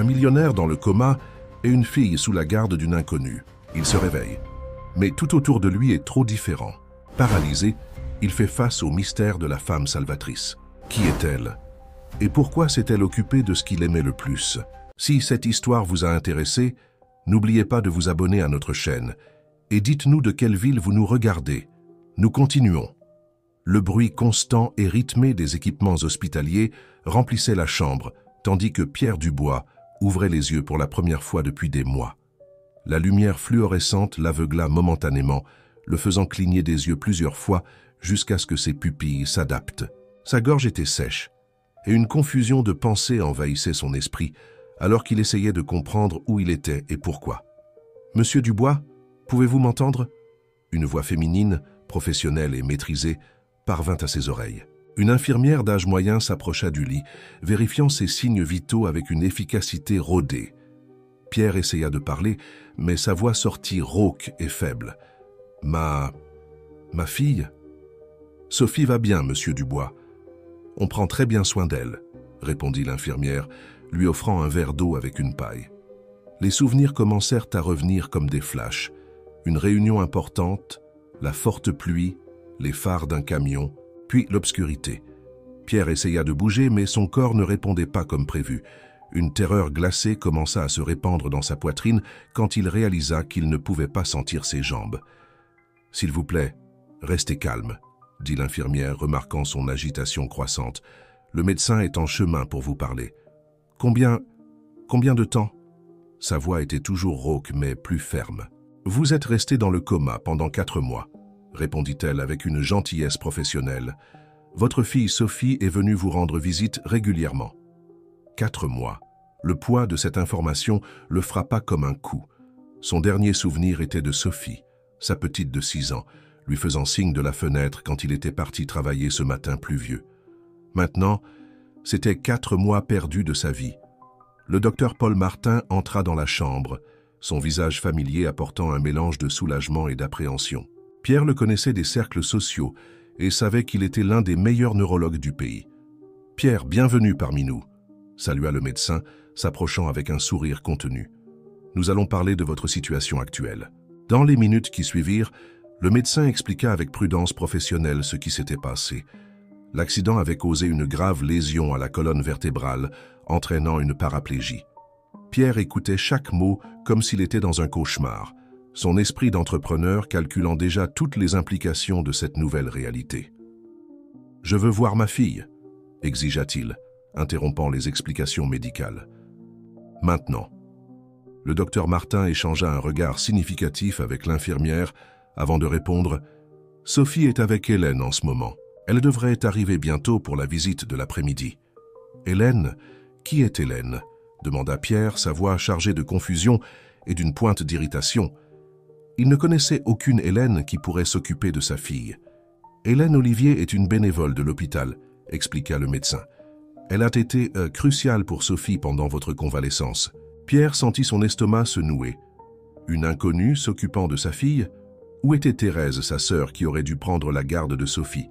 Un millionnaire dans le coma et une fille sous la garde d'une inconnue. Il se réveille. Mais tout autour de lui est trop différent. Paralysé, il fait face au mystère de la femme salvatrice. Qui est-elle? Et pourquoi s'est-elle occupée de ce qu'il aimait le plus? Si cette histoire vous a intéressé, n'oubliez pas de vous abonner à notre chaîne et dites-nous de quelle ville vous nous regardez. Nous continuons. Le bruit constant et rythmé des équipements hospitaliers remplissait la chambre, tandis que Pierre Dubois ouvrait les yeux pour la première fois depuis des mois. La lumière fluorescente l'aveugla momentanément, le faisant cligner des yeux plusieurs fois jusqu'à ce que ses pupilles s'adaptent. Sa gorge était sèche, et une confusion de pensées envahissait son esprit, alors qu'il essayait de comprendre où il était et pourquoi. « Monsieur Dubois, pouvez-vous m'entendre » Une voix féminine, professionnelle et maîtrisée, parvint à ses oreilles. Une infirmière d'âge moyen s'approcha du lit, vérifiant ses signes vitaux avec une efficacité rodée. Pierre essaya de parler, mais sa voix sortit rauque et faible. « Ma fille ?»« Sophie va bien, monsieur Dubois. On prend très bien soin d'elle, » répondit l'infirmière, lui offrant un verre d'eau avec une paille. Les souvenirs commencèrent à revenir comme des flashs. Une réunion importante, la forte pluie, les phares d'un camion, puis l'obscurité. Pierre essaya de bouger, mais son corps ne répondait pas comme prévu. Une terreur glacée commença à se répandre dans sa poitrine quand il réalisa qu'il ne pouvait pas sentir ses jambes. « S'il vous plaît, restez calme, » dit l'infirmière, remarquant son agitation croissante. « Le médecin est en chemin pour vous parler. »« Combien de temps ?» Sa voix était toujours rauque, mais plus ferme. « Vous êtes resté dans le coma pendant 4 mois, » répondit-elle avec une gentillesse professionnelle. « Votre fille Sophie est venue vous rendre visite régulièrement. » 4 mois. Le poids de cette information le frappa comme un coup. Son dernier souvenir était de Sophie, sa petite de 6 ans, lui faisant signe de la fenêtre quand il était parti travailler ce matin pluvieux. Maintenant, c'était 4 mois perdus de sa vie. Le docteur Paul Martin entra dans la chambre, son visage familier apportant un mélange de soulagement et d'appréhension. Pierre le connaissait des cercles sociaux et savait qu'il était l'un des meilleurs neurologues du pays. « Pierre, bienvenue parmi nous », salua le médecin, s'approchant avec un sourire contenu. « Nous allons parler de votre situation actuelle. » Dans les minutes qui suivirent, le médecin expliqua avec prudence professionnelle ce qui s'était passé. L'accident avait causé une grave lésion à la colonne vertébrale, entraînant une paraplégie. Pierre écoutait chaque mot comme s'il était dans un cauchemar, son esprit d'entrepreneur calculant déjà toutes les implications de cette nouvelle réalité. « Je veux voir ma fille », exigea-t-il, interrompant les explications médicales. « Maintenant. » Le docteur Martin échangea un regard significatif avec l'infirmière avant de répondre « Sophie est avec Hélène en ce moment. Elle devrait arriver bientôt pour la visite de l'après-midi. »« Hélène? Qui est Hélène ?» demanda Pierre, sa voix chargée de confusion et d'une pointe d'irritation. Il ne connaissait aucune Hélène qui pourrait s'occuper de sa fille. « Hélène Olivier est une bénévole de l'hôpital, » expliqua le médecin. « Elle a été cruciale pour Sophie pendant votre convalescence. » Pierre sentit son estomac se nouer. Une inconnue s'occupant de sa fille? Où était Thérèse, sa sœur, qui aurait dû prendre la garde de Sophie?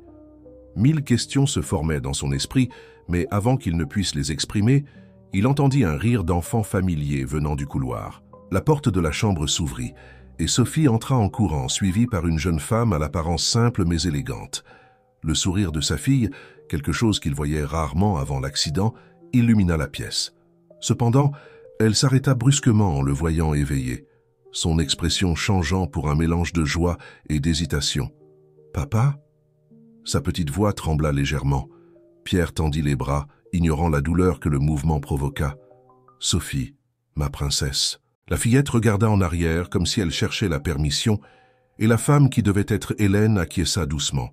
1000 questions se formaient dans son esprit, mais avant qu'il ne puisse les exprimer, il entendit un rire d'enfant familier venant du couloir. La porte de la chambre s'ouvrit, et Sophie entra en courant, suivie par une jeune femme à l'apparence simple mais élégante. Le sourire de sa fille, quelque chose qu'il voyait rarement avant l'accident, illumina la pièce. Cependant, elle s'arrêta brusquement en le voyant éveillé, son expression changeant pour un mélange de joie et d'hésitation. « Papa ?» Sa petite voix trembla légèrement. Pierre tendit les bras, ignorant la douleur que le mouvement provoqua. « Sophie, ma princesse. » La fillette regarda en arrière comme si elle cherchait la permission, et la femme qui devait être Hélène acquiesça doucement.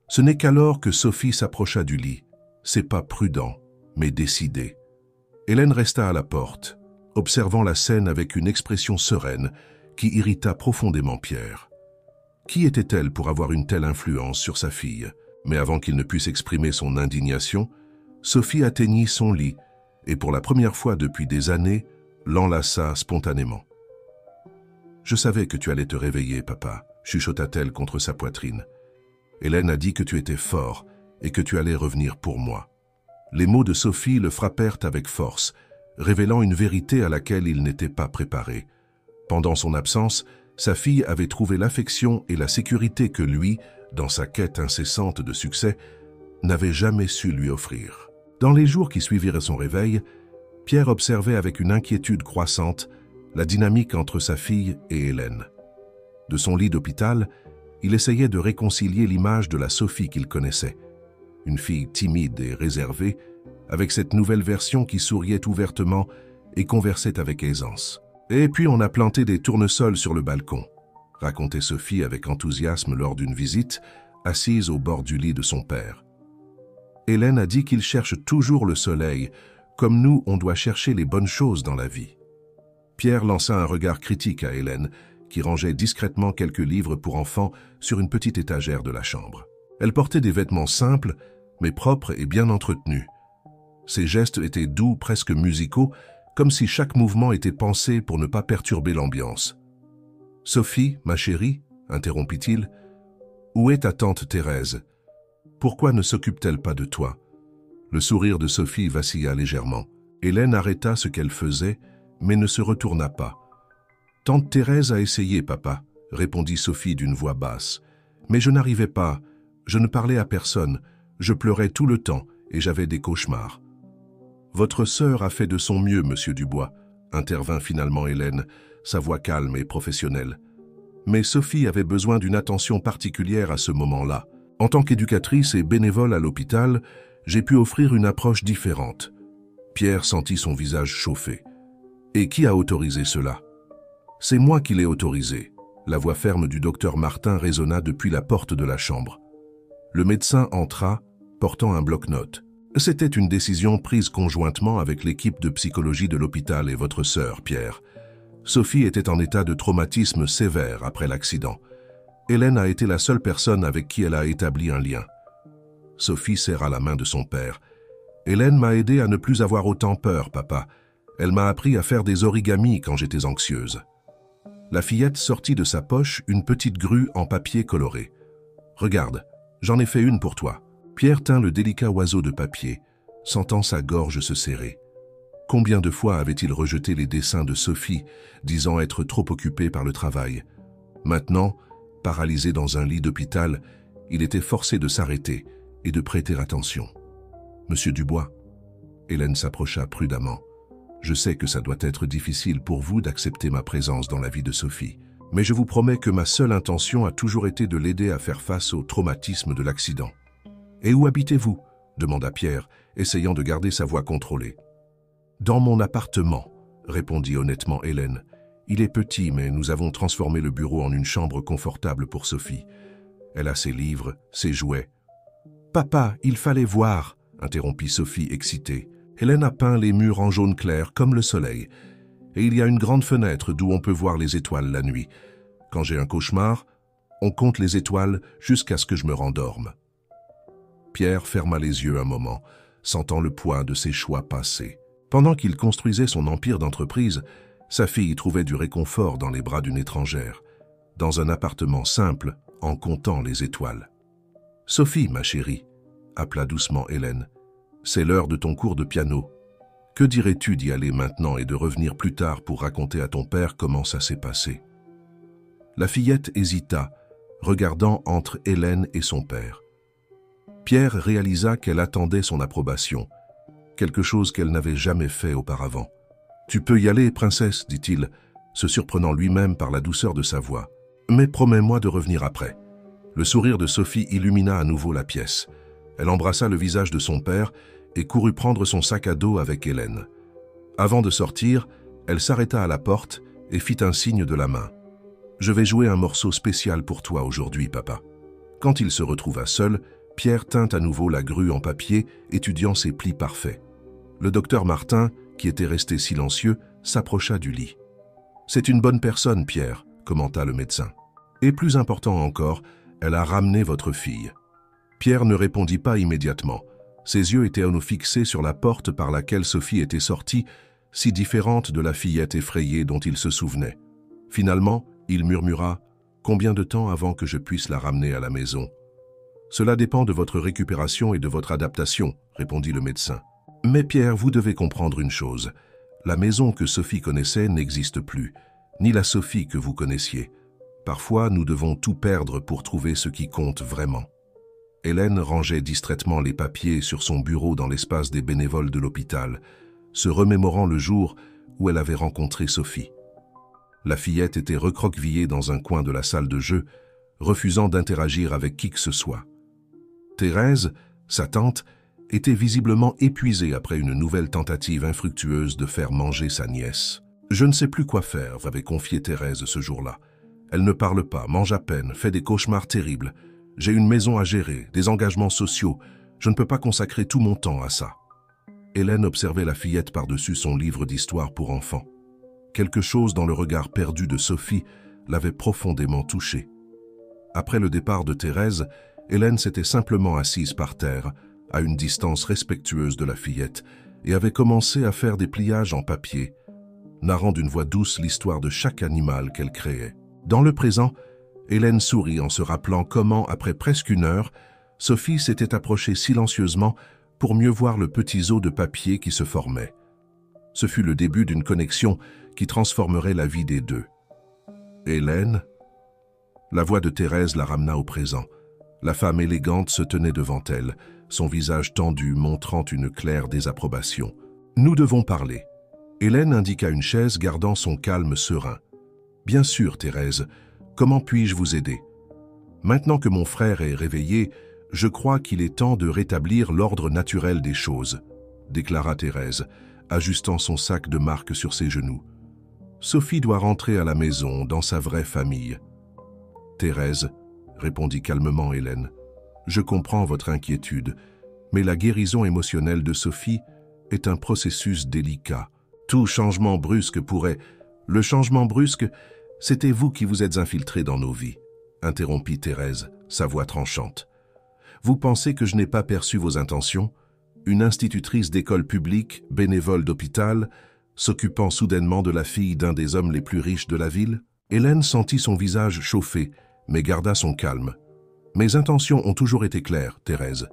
Ce n'est qu'alors que Sophie s'approcha du lit. C'est pas prudent, mais décidé. Hélène resta à la porte, observant la scène avec une expression sereine qui irrita profondément Pierre. Qui était-elle pour avoir une telle influence sur sa fille? Mais avant qu'il ne puisse exprimer son indignation, Sophie atteignit son lit et pour la première fois depuis des années, l'enlaça spontanément. « Je savais que tu allais te réveiller, papa », chuchota-t-elle contre sa poitrine. « Hélène a dit que tu étais fort et que tu allais revenir pour moi. » Les mots de Sophie le frappèrent avec force, révélant une vérité à laquelle il n'était pas préparé. Pendant son absence, sa fille avait trouvé l'affection et la sécurité que lui, dans sa quête incessante de succès, n'avait jamais su lui offrir. Dans les jours qui suivirent son réveil, Pierre observait avec une inquiétude croissante la dynamique entre sa fille et Hélène. De son lit d'hôpital, il essayait de réconcilier l'image de la Sophie qu'il connaissait, une fille timide et réservée, avec cette nouvelle version qui souriait ouvertement et conversait avec aisance. Et puis on a planté des tournesols sur le balcon, racontait Sophie avec enthousiasme lors d'une visite, assise au bord du lit de son père. Hélène a dit qu'il cherche toujours le soleil, comme nous on doit chercher les bonnes choses dans la vie. Pierre lança un regard critique à Hélène, qui rangeait discrètement quelques livres pour enfants sur une petite étagère de la chambre. Elle portait des vêtements simples, mais propres et bien entretenus. Ses gestes étaient doux, presque musicaux, comme si chaque mouvement était pensé pour ne pas perturber l'ambiance. « Sophie, ma chérie, interrompit-il, où est ta tante Thérèse? Pourquoi ne s'occupe-t-elle pas de toi ?» Le sourire de Sophie vacilla légèrement. Hélène arrêta ce qu'elle faisait, mais ne se retourna pas. « Tante Thérèse a essayé, papa, » répondit Sophie d'une voix basse. « Mais je n'arrivais pas, je ne parlais à personne, je pleurais tout le temps et j'avais des cauchemars. »« Votre sœur a fait de son mieux, monsieur Dubois, » intervint finalement Hélène, sa voix calme et professionnelle. Mais Sophie avait besoin d'une attention particulière à ce moment-là. En tant qu'éducatrice et bénévole à l'hôpital, j'ai pu offrir une approche différente. Pierre sentit son visage chauffer. « Et qui a autorisé cela ?»« C'est moi qui l'ai autorisé. » La voix ferme du docteur Martin résonna depuis la porte de la chambre. Le médecin entra, portant un bloc-notes. C'était une décision prise conjointement avec l'équipe de psychologie de l'hôpital et votre sœur, Pierre. Sophie était en état de traumatisme sévère après l'accident. Hélène a été la seule personne avec qui elle a établi un lien. Sophie serra la main de son père. « Hélène m'a aidé à ne plus avoir autant peur, papa. Elle m'a appris à faire des origamis quand j'étais anxieuse. » La fillette sortit de sa poche une petite grue en papier coloré. « Regarde, j'en ai fait une pour toi. » Pierre tint le délicat oiseau de papier, sentant sa gorge se serrer. Combien de fois avait-il rejeté les dessins de Sophie, disant être trop occupé par le travail? Maintenant, paralysé dans un lit d'hôpital, il était forcé de s'arrêter et de prêter attention. « Monsieur Dubois » Hélène s'approcha prudemment. « Je sais que ça doit être difficile pour vous d'accepter ma présence dans la vie de Sophie, mais je vous promets que ma seule intention a toujours été de l'aider à faire face au traumatisme de l'accident. »« Et où habitez-vous » demanda Pierre, essayant de garder sa voix contrôlée. « Dans mon appartement » répondit honnêtement Hélène. « Il est petit, mais nous avons transformé le bureau en une chambre confortable pour Sophie. Elle a ses livres, ses jouets. »« Papa, il fallait voir » interrompit Sophie excitée. Hélène a peint les murs en jaune clair comme le soleil. Et il y a une grande fenêtre d'où on peut voir les étoiles la nuit. Quand j'ai un cauchemar, on compte les étoiles jusqu'à ce que je me rendorme. Pierre ferma les yeux un moment, sentant le poids de ses choix passés. Pendant qu'il construisait son empire d'entreprise, sa fille trouvait du réconfort dans les bras d'une étrangère, dans un appartement simple, en comptant les étoiles. « Sophie, ma chérie » appela doucement Hélène. « C'est l'heure de ton cours de piano. Que dirais-tu d'y aller maintenant et de revenir plus tard pour raconter à ton père comment ça s'est passé ?» La fillette hésita, regardant entre Hélène et son père. Pierre réalisa qu'elle attendait son approbation, quelque chose qu'elle n'avait jamais fait auparavant. « Tu peux y aller, princesse, » dit-il, se surprenant lui-même par la douceur de sa voix. « Mais promets-moi de revenir après. » Le sourire de Sophie illumina à nouveau la pièce. Elle embrassa le visage de son père et courut prendre son sac à dos avec Hélène. Avant de sortir, elle s'arrêta à la porte et fit un signe de la main. « Je vais jouer un morceau spécial pour toi aujourd'hui, papa. » Quand il se retrouva seul, Pierre tint à nouveau la grue en papier, étudiant ses plis parfaits. Le docteur Martin, qui était resté silencieux, s'approcha du lit. « C'est une bonne personne, Pierre, » commenta le médecin. « Et plus important encore, elle a ramené votre fille. » Pierre ne répondit pas immédiatement. Ses yeux étaient à nouveau fixés sur la porte par laquelle Sophie était sortie, si différente de la fillette effrayée dont il se souvenait. Finalement, il murmura « Combien de temps avant que je puisse la ramener à la maison ?»« Cela dépend de votre récupération et de votre adaptation, » répondit le médecin. « Mais Pierre, vous devez comprendre une chose. La maison que Sophie connaissait n'existe plus, ni la Sophie que vous connaissiez. Parfois, nous devons tout perdre pour trouver ce qui compte vraiment. Hélène rangeait distraitement les papiers sur son bureau dans l'espace des bénévoles de l'hôpital, se remémorant le jour où elle avait rencontré Sophie. La fillette était recroquevillée dans un coin de la salle de jeu, refusant d'interagir avec qui que ce soit. Thérèse, sa tante, était visiblement épuisée après une nouvelle tentative infructueuse de faire manger sa nièce. « Je ne sais plus quoi faire », avait confié Thérèse ce jour-là. « Elle ne parle pas, mange à peine, fait des cauchemars terribles. J'ai une maison à gérer, des engagements sociaux. Je ne peux pas consacrer tout mon temps à ça. » Hélène observait la fillette par-dessus son livre d'histoire pour enfants. Quelque chose dans le regard perdu de Sophie l'avait profondément touchée. Après le départ de Thérèse, Hélène s'était simplement assise par terre, à une distance respectueuse de la fillette, et avait commencé à faire des pliages en papier, narrant d'une voix douce l'histoire de chaque animal qu'elle créait. Dans le présent, Hélène sourit en se rappelant comment, après presque une heure, Sophie s'était approchée silencieusement pour mieux voir le petit zoo de papier qui se formait. Ce fut le début d'une connexion qui transformerait la vie des deux. « Hélène ?» La voix de Thérèse la ramena au présent. La femme élégante se tenait devant elle, son visage tendu montrant une claire désapprobation. « Nous devons parler. » Hélène indiqua une chaise gardant son calme serein. « Bien sûr, Thérèse. Comment puis-je vous aider? Maintenant que mon frère est réveillé, je crois qu'il est temps de rétablir l'ordre naturel des choses, » déclara Thérèse, ajustant son sac de marque sur ses genoux. « Sophie doit rentrer à la maison, dans sa vraie famille. » « Thérèse, » répondit calmement Hélène, « je comprends votre inquiétude, mais la guérison émotionnelle de Sophie est un processus délicat. Tout changement brusque pourrait... » « Le changement brusque, c'était vous qui vous êtes infiltré dans nos vies, » interrompit Thérèse, sa voix tranchante. « Vous pensez que je n'ai pas perçu vos intentions? Une institutrice d'école publique, bénévole d'hôpital, s'occupant soudainement de la fille d'un des hommes les plus riches de la ville ?» Hélène sentit son visage chauffer, mais garda son calme. « Mes intentions ont toujours été claires, Thérèse.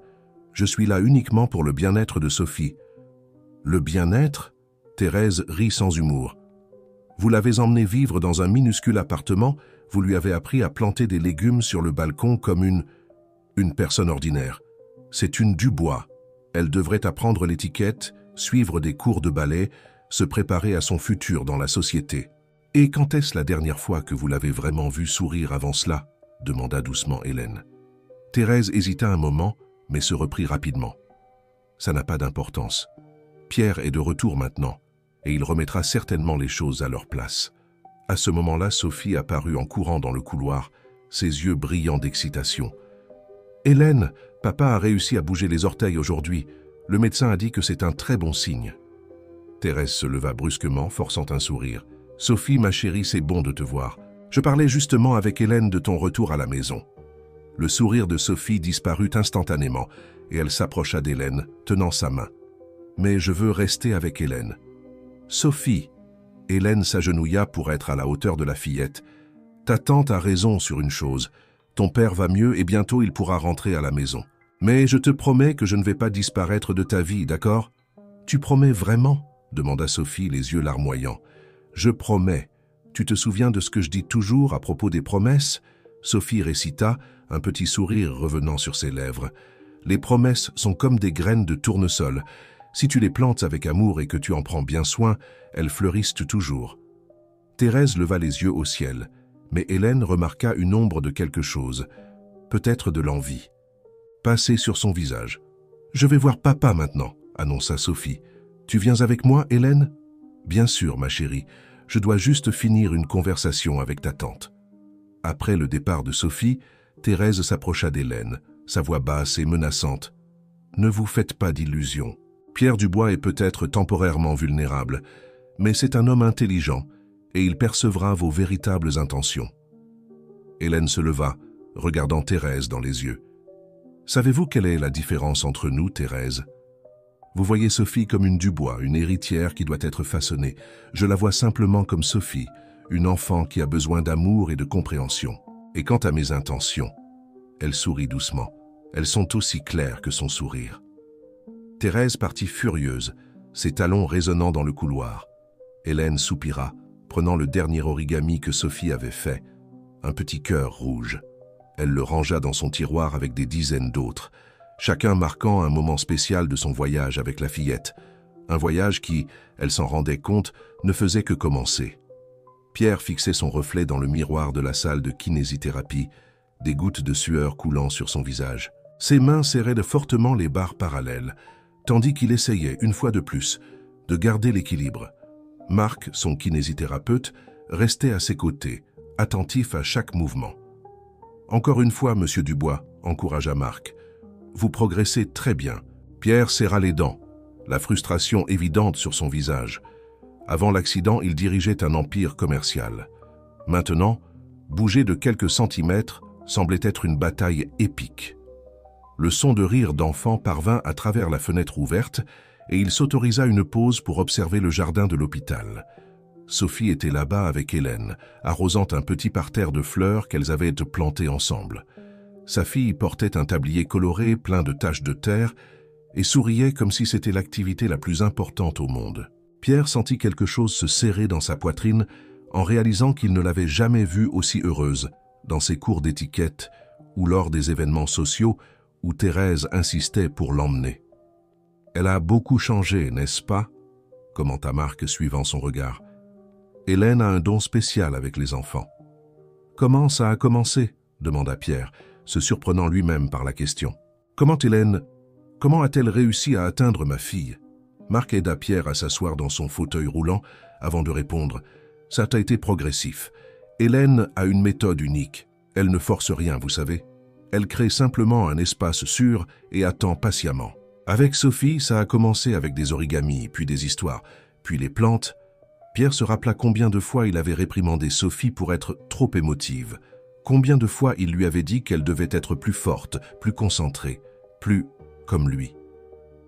Je suis là uniquement pour le bien-être de Sophie. » « Le bien-être ?» Thérèse rit sans humour. « Vous l'avez emmenée vivre dans un minuscule appartement, vous lui avez appris à planter des légumes sur le balcon comme une personne ordinaire. C'est une Dubois. Elle devrait apprendre l'étiquette, suivre des cours de ballet, se préparer à son futur dans la société. » « Et quand est-ce la dernière fois que vous l'avez vraiment vue sourire avant cela ?» demanda doucement Hélène. Thérèse hésita un moment, mais se reprit rapidement. « Ça n'a pas d'importance. Pierre est de retour maintenant, et il remettra certainement les choses à leur place. » À ce moment-là, Sophie apparut en courant dans le couloir, ses yeux brillants d'excitation. « Hélène, papa a réussi à bouger les orteils aujourd'hui. Le médecin a dit que c'est un très bon signe. » Thérèse se leva brusquement, forçant un sourire. « Sophie, ma chérie, c'est bon de te voir. Je parlais justement avec Hélène de ton retour à la maison. » Le sourire de Sophie disparut instantanément, et elle s'approcha d'Hélène, tenant sa main. « Mais je veux rester avec Hélène. »« Sophie !» Hélène s'agenouilla pour être à la hauteur de la fillette. « Ta tante a raison sur une chose. Ton père va mieux et bientôt il pourra rentrer à la maison. Mais je te promets que je ne vais pas disparaître de ta vie, d'accord ? » « Tu promets vraiment ?» demanda Sophie, les yeux larmoyants. « Je promets. Tu te souviens de ce que je dis toujours à propos des promesses ?» Sophie récita, un petit sourire revenant sur ses lèvres. « Les promesses sont comme des graines de tournesol. Si tu les plantes avec amour et que tu en prends bien soin, elles fleurissent toujours. » Thérèse leva les yeux au ciel, mais Hélène remarqua une ombre de quelque chose, peut-être de l'envie, passer sur son visage. « Je vais voir papa maintenant, » annonça Sophie. « Tu viens avec moi, Hélène ?»« Bien sûr, ma chérie. Je dois juste finir une conversation avec ta tante. » Après le départ de Sophie, Thérèse s'approcha d'Hélène, sa voix basse et menaçante. « Ne vous faites pas d'illusions. Pierre Dubois est peut-être temporairement vulnérable, mais c'est un homme intelligent et il percevra vos véritables intentions. » Hélène se leva, regardant Thérèse dans les yeux. « Savez-vous quelle est la différence entre nous, Thérèse ? Vous voyez Sophie comme une Dubois, une héritière qui doit être façonnée. Je la vois simplement comme Sophie, une enfant qui a besoin d'amour et de compréhension. Et quant à mes intentions, » elle sourit doucement. Elles sont aussi claires que son sourire. Thérèse partit furieuse, ses talons résonnant dans le couloir. Hélène soupira, prenant le dernier origami que Sophie avait fait, un petit cœur rouge. Elle le rangea dans son tiroir avec des dizaines d'autres, chacun marquant un moment spécial de son voyage avec la fillette, un voyage qui, elle s'en rendait compte, ne faisait que commencer. Pierre fixait son reflet dans le miroir de la salle de kinésithérapie, des gouttes de sueur coulant sur son visage. Ses mains serraient fortement les barres parallèles, tandis qu'il essayait, une fois de plus, de garder l'équilibre. Marc, son kinésithérapeute, restait à ses côtés, attentif à chaque mouvement. « Encore une fois, monsieur Dubois, » encouragea Marc. « Vous progressez très bien. » Pierre serra les dents, la frustration évidente sur son visage. Avant l'accident, il dirigeait un empire commercial. Maintenant, bouger de quelques centimètres semblait être une bataille épique. Le son de rire d'enfant parvint à travers la fenêtre ouverte et il s'autorisa une pause pour observer le jardin de l'hôpital. Sophie était là-bas avec Hélène, arrosant un petit parterre de fleurs qu'elles avaient plantées ensemble. Sa fille portait un tablier coloré plein de taches de terre et souriait comme si c'était l'activité la plus importante au monde. Pierre sentit quelque chose se serrer dans sa poitrine en réalisant qu'il ne l'avait jamais vue aussi heureuse dans ses cours d'étiquette ou lors des événements sociaux où Thérèse insistait pour l'emmener. « Elle a beaucoup changé, n'est-ce pas ?» commenta Marc suivant son regard. « Hélène a un don spécial avec les enfants. »« Comment ça a commencé ?» demanda Pierre, se surprenant lui-même par la question. « Comment a-t-elle réussi à atteindre ma fille ?» Marc aida Pierre à s'asseoir dans son fauteuil roulant avant de répondre. « Ça a été progressif. Hélène a une méthode unique. Elle ne force rien, vous savez. Elle crée simplement un espace sûr et attend patiemment. Avec Sophie, ça a commencé avec des origamis, puis des histoires, puis les plantes. » Pierre se rappela combien de fois il avait réprimandé Sophie pour être trop émotive. Combien de fois il lui avait dit qu'elle devait être plus forte, plus concentrée, plus comme lui.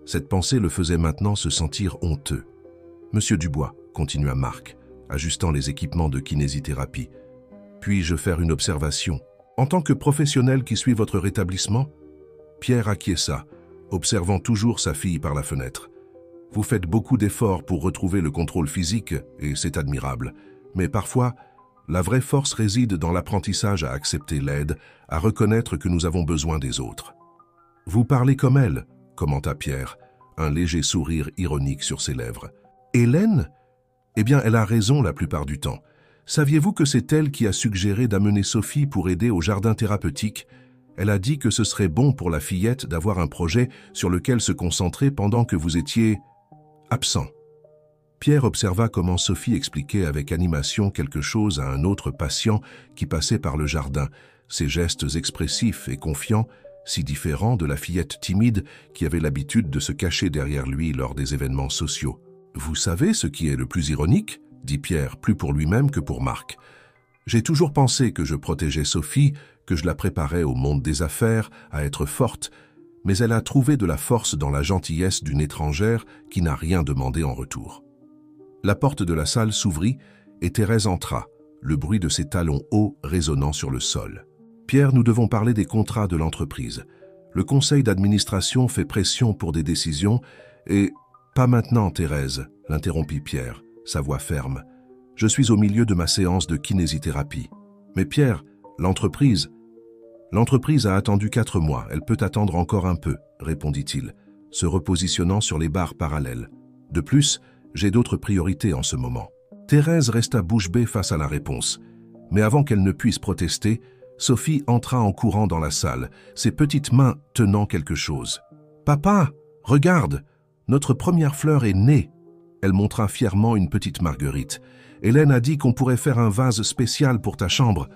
Cette pensée le faisait maintenant se sentir honteux. « Monsieur Dubois, » continua Marc, ajustant les équipements de kinésithérapie, « puis-je faire une observation ? En tant que professionnel qui suit votre rétablissement ?» Pierre acquiesça, observant toujours sa fille par la fenêtre. « Vous faites beaucoup d'efforts pour retrouver le contrôle physique, et c'est admirable. Mais parfois, la vraie force réside dans l'apprentissage à accepter l'aide, à reconnaître que nous avons besoin des autres. »« Vous parlez comme elle, » commenta Pierre, un léger sourire ironique sur ses lèvres. « Hélène ? Eh bien, elle a raison la plupart du temps. Saviez-vous que c'est elle qui a suggéré d'amener Sophie pour aider au jardin thérapeutique ? Elle a dit que ce serait bon pour la fillette d'avoir un projet sur lequel se concentrer pendant que vous étiez absent. » Pierre observa comment Sophie expliquait avec animation quelque chose à un autre patient qui passait par le jardin, ses gestes expressifs et confiants, si différent de la fillette timide qui avait l'habitude de se cacher derrière lui lors des événements sociaux. « Vous savez ce qui est le plus ironique ?» dit Pierre, plus pour lui-même que pour Marc. « J'ai toujours pensé que je protégeais Sophie, que je la préparais au monde des affaires, à être forte, mais elle a trouvé de la force dans la gentillesse d'une étrangère qui n'a rien demandé en retour. » La porte de la salle s'ouvrit et Thérèse entra, le bruit de ses talons hauts résonnant sur le sol. « Pierre, nous devons parler des contrats de l'entreprise. Le conseil d'administration fait pression pour des décisions et... »« Pas maintenant, Thérèse, » l'interrompit Pierre, sa voix ferme. « Je suis au milieu de ma séance de kinésithérapie. »« Mais Pierre, l'entreprise... »« L'entreprise a attendu 4 mois, elle peut attendre encore un peu, » répondit-il, se repositionnant sur les barres parallèles. « De plus, j'ai d'autres priorités en ce moment. » Thérèse resta bouche bée face à la réponse. Mais avant qu'elle ne puisse protester, Sophie entra en courant dans la salle, ses petites mains tenant quelque chose. « Papa, regarde, notre première fleur est née !» Elle montra fièrement une petite marguerite. « Hélène a dit qu'on pourrait faire un vase spécial pour ta chambre. »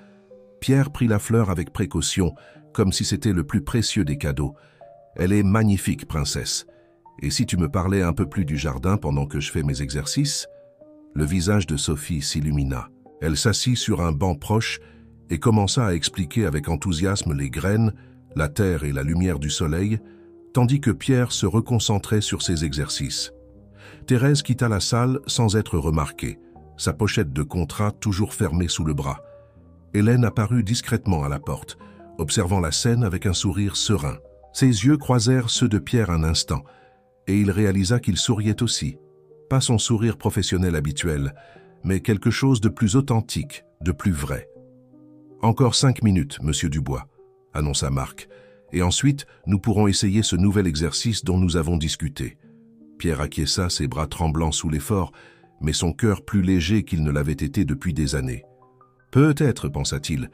Pierre prit la fleur avec précaution, comme si c'était le plus précieux des cadeaux. « Elle est magnifique, princesse. Et si tu me parlais un peu plus du jardin pendant que je fais mes exercices ?» Le visage de Sophie s'illumina. Elle s'assit sur un banc proche et commença à expliquer avec enthousiasme les graines, la terre et la lumière du soleil, tandis que Pierre se reconcentrait sur ses exercices. Thérèse quitta la salle sans être remarquée, sa pochette de contrat toujours fermée sous le bras. Hélène apparut discrètement à la porte, observant la scène avec un sourire serein. Ses yeux croisèrent ceux de Pierre un instant, et il réalisa qu'il souriait aussi. Pas son sourire professionnel habituel, mais quelque chose de plus authentique, de plus vrai. « Encore 5 minutes, monsieur Dubois », annonça Marc, « et ensuite nous pourrons essayer ce nouvel exercice dont nous avons discuté. » Pierre acquiesça, ses bras tremblants sous l'effort, mais son cœur plus léger qu'il ne l'avait été depuis des années. Peut-être, pensa-t-il,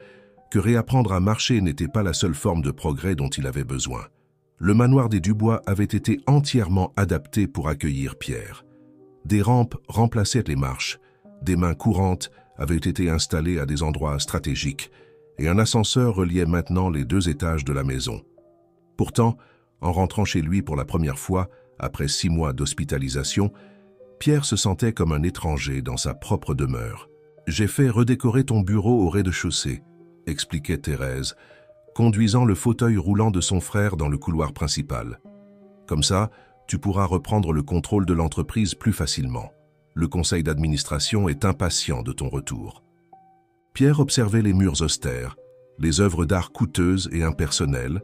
que réapprendre à marcher n'était pas la seule forme de progrès dont il avait besoin. Le manoir des Dubois avait été entièrement adapté pour accueillir Pierre. Des rampes remplaçaient les marches, des mains courantes avaient été installées à des endroits stratégiques, et un ascenseur reliait maintenant les 2 étages de la maison. Pourtant, en rentrant chez lui pour la première fois, après 6 mois d'hospitalisation, Pierre se sentait comme un étranger dans sa propre demeure. « J'ai fait redécorer ton bureau au rez-de-chaussée », expliquait Thérèse, conduisant le fauteuil roulant de son frère dans le couloir principal. « Comme ça, tu pourras reprendre le contrôle de l'entreprise plus facilement. Le conseil d'administration est impatient de ton retour. » Pierre observait les murs austères, les œuvres d'art coûteuses et impersonnelles,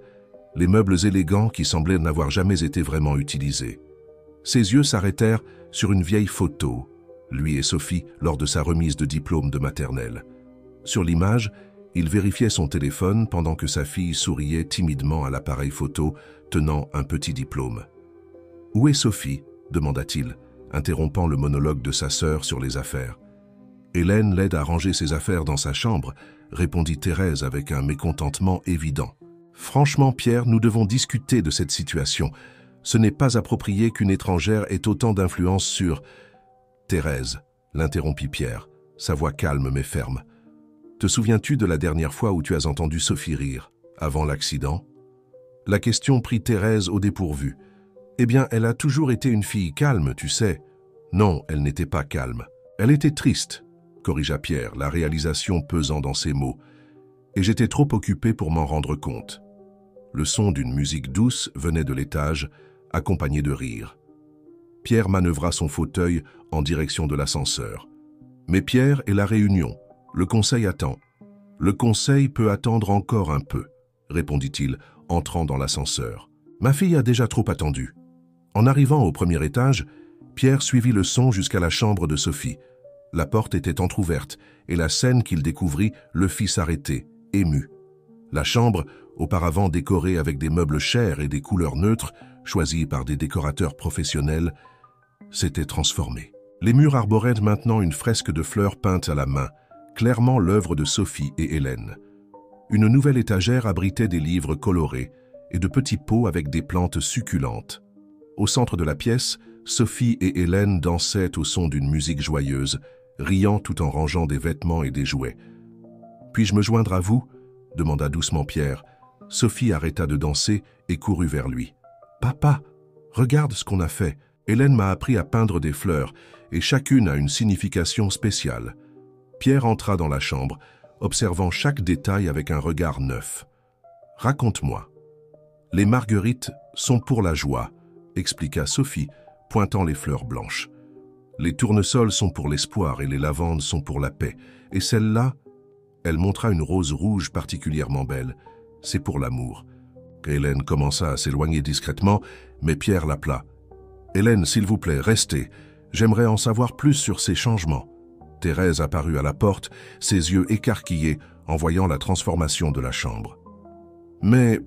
les meubles élégants qui semblaient n'avoir jamais été vraiment utilisés. Ses yeux s'arrêtèrent sur une vieille photo, lui et Sophie, lors de sa remise de diplôme de maternelle. Sur l'image, il vérifiait son téléphone pendant que sa fille souriait timidement à l'appareil photo, tenant un petit diplôme. « Où est Sophie ?» demanda-t-il, interrompant le monologue de sa sœur sur les affaires. « Hélène l'aide à ranger ses affaires dans sa chambre », répondit Thérèse avec un mécontentement évident. « Franchement, Pierre, nous devons discuter de cette situation. Ce n'est pas approprié qu'une étrangère ait autant d'influence sur... » « Thérèse, » l'interrompit Pierre, sa voix calme mais ferme. « Te souviens-tu de la dernière fois où tu as entendu Sophie rire, avant l'accident ?» La question prit Thérèse au dépourvu. « Eh bien, elle a toujours été une fille calme, tu sais. » « Non, elle n'était pas calme. Elle était triste, » corrigea Pierre, la réalisation pesant dans ses mots. « Et j'étais trop occupé pour m'en rendre compte. » Le son d'une musique douce venait de l'étage, accompagné de rires. Pierre manœuvra son fauteuil en direction de l'ascenseur. « Mais Pierre est la réunion. Le conseil attend. »« Le conseil peut attendre encore un peu, » répondit-il, entrant dans l'ascenseur. « Ma fille a déjà trop attendu. » En arrivant au premier étage, Pierre suivit le son jusqu'à la chambre de Sophie. La porte était entr'ouverte et la scène qu'il découvrit le fit s'arrêter, ému. La chambre, auparavant décorée avec des meubles chers et des couleurs neutres, choisies par des décorateurs professionnels, s'était transformée. Les murs arboraient maintenant une fresque de fleurs peintes à la main, clairement l'œuvre de Sophie et Hélène. Une nouvelle étagère abritait des livres colorés et de petits pots avec des plantes succulentes. Au centre de la pièce, Sophie et Hélène dansaient au son d'une musique joyeuse, riant tout en rangeant des vêtements et des jouets. « Puis-je me joindre à vous ?» demanda doucement Pierre. Sophie arrêta de danser et courut vers lui. « Papa, regarde ce qu'on a fait. Hélène m'a appris à peindre des fleurs, et chacune a une signification spéciale. » Pierre entra dans la chambre, observant chaque détail avec un regard neuf. « Raconte-moi. »« Les marguerites sont pour la joie, » expliqua Sophie, pointant les fleurs blanches. « Les tournesols sont pour l'espoir et les lavandes sont pour la paix. Et celle-là, elle montra une rose rouge particulièrement belle, c'est pour l'amour. » Hélène commença à s'éloigner discrètement, mais Pierre l'appela. « Hélène, s'il vous plaît, restez. J'aimerais en savoir plus sur ces changements. » Thérèse apparut à la porte, ses yeux écarquillés en voyant la transformation de la chambre. « Mais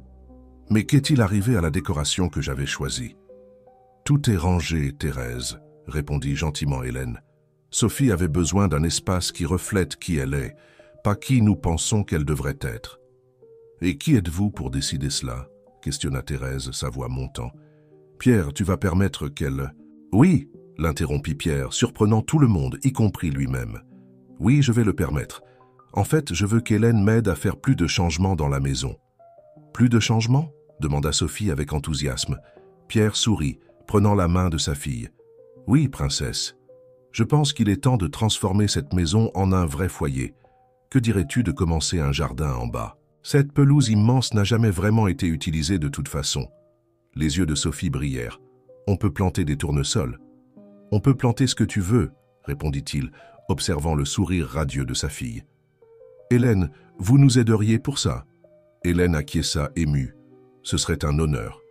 qu'est-il arrivé à la décoration que j'avais choisie ?»« Tout est rangé, Thérèse, » répondit gentiment Hélène. « Sophie avait besoin d'un espace qui reflète qui elle est, pas qui nous pensons qu'elle devrait être. »« Et qui êtes-vous pour décider cela ?» questionna Thérèse, sa voix montant. « Pierre, tu vas permettre qu'elle... »« Oui !» l'interrompit Pierre, surprenant tout le monde, y compris lui-même. « Oui, je vais le permettre. En fait, je veux qu'Hélène m'aide à faire plus de changements dans la maison. »« Plus de changements ?» demanda Sophie avec enthousiasme. Pierre sourit, prenant la main de sa fille. « Oui, princesse. Je pense qu'il est temps de transformer cette maison en un vrai foyer. Que dirais-tu de commencer un jardin en bas ? Cette pelouse immense n'a jamais vraiment été utilisée de toute façon. » Les yeux de Sophie brillèrent. « On peut planter des tournesols. »« On peut planter ce que tu veux, » répondit-il, observant le sourire radieux de sa fille. « Hélène, vous nous aideriez pour ça ?» Hélène acquiesça émue. Ce serait un honneur.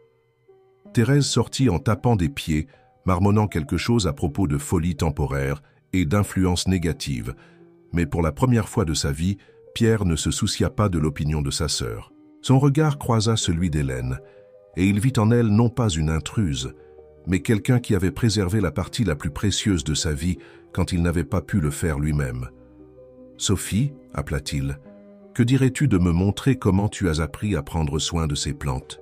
Thérèse sortit en tapant des pieds, marmonnant quelque chose à propos de folie temporaire et d'influence négative. Mais pour la première fois de sa vie, Pierre ne se soucia pas de l'opinion de sa sœur. Son regard croisa celui d'Hélène, et il vit en elle non pas une intruse, mais quelqu'un qui avait préservé la partie la plus précieuse de sa vie quand il n'avait pas pu le faire lui-même. « Sophie, appela-t-il, que dirais-tu de me montrer comment tu as appris à prendre soin de ces plantes ?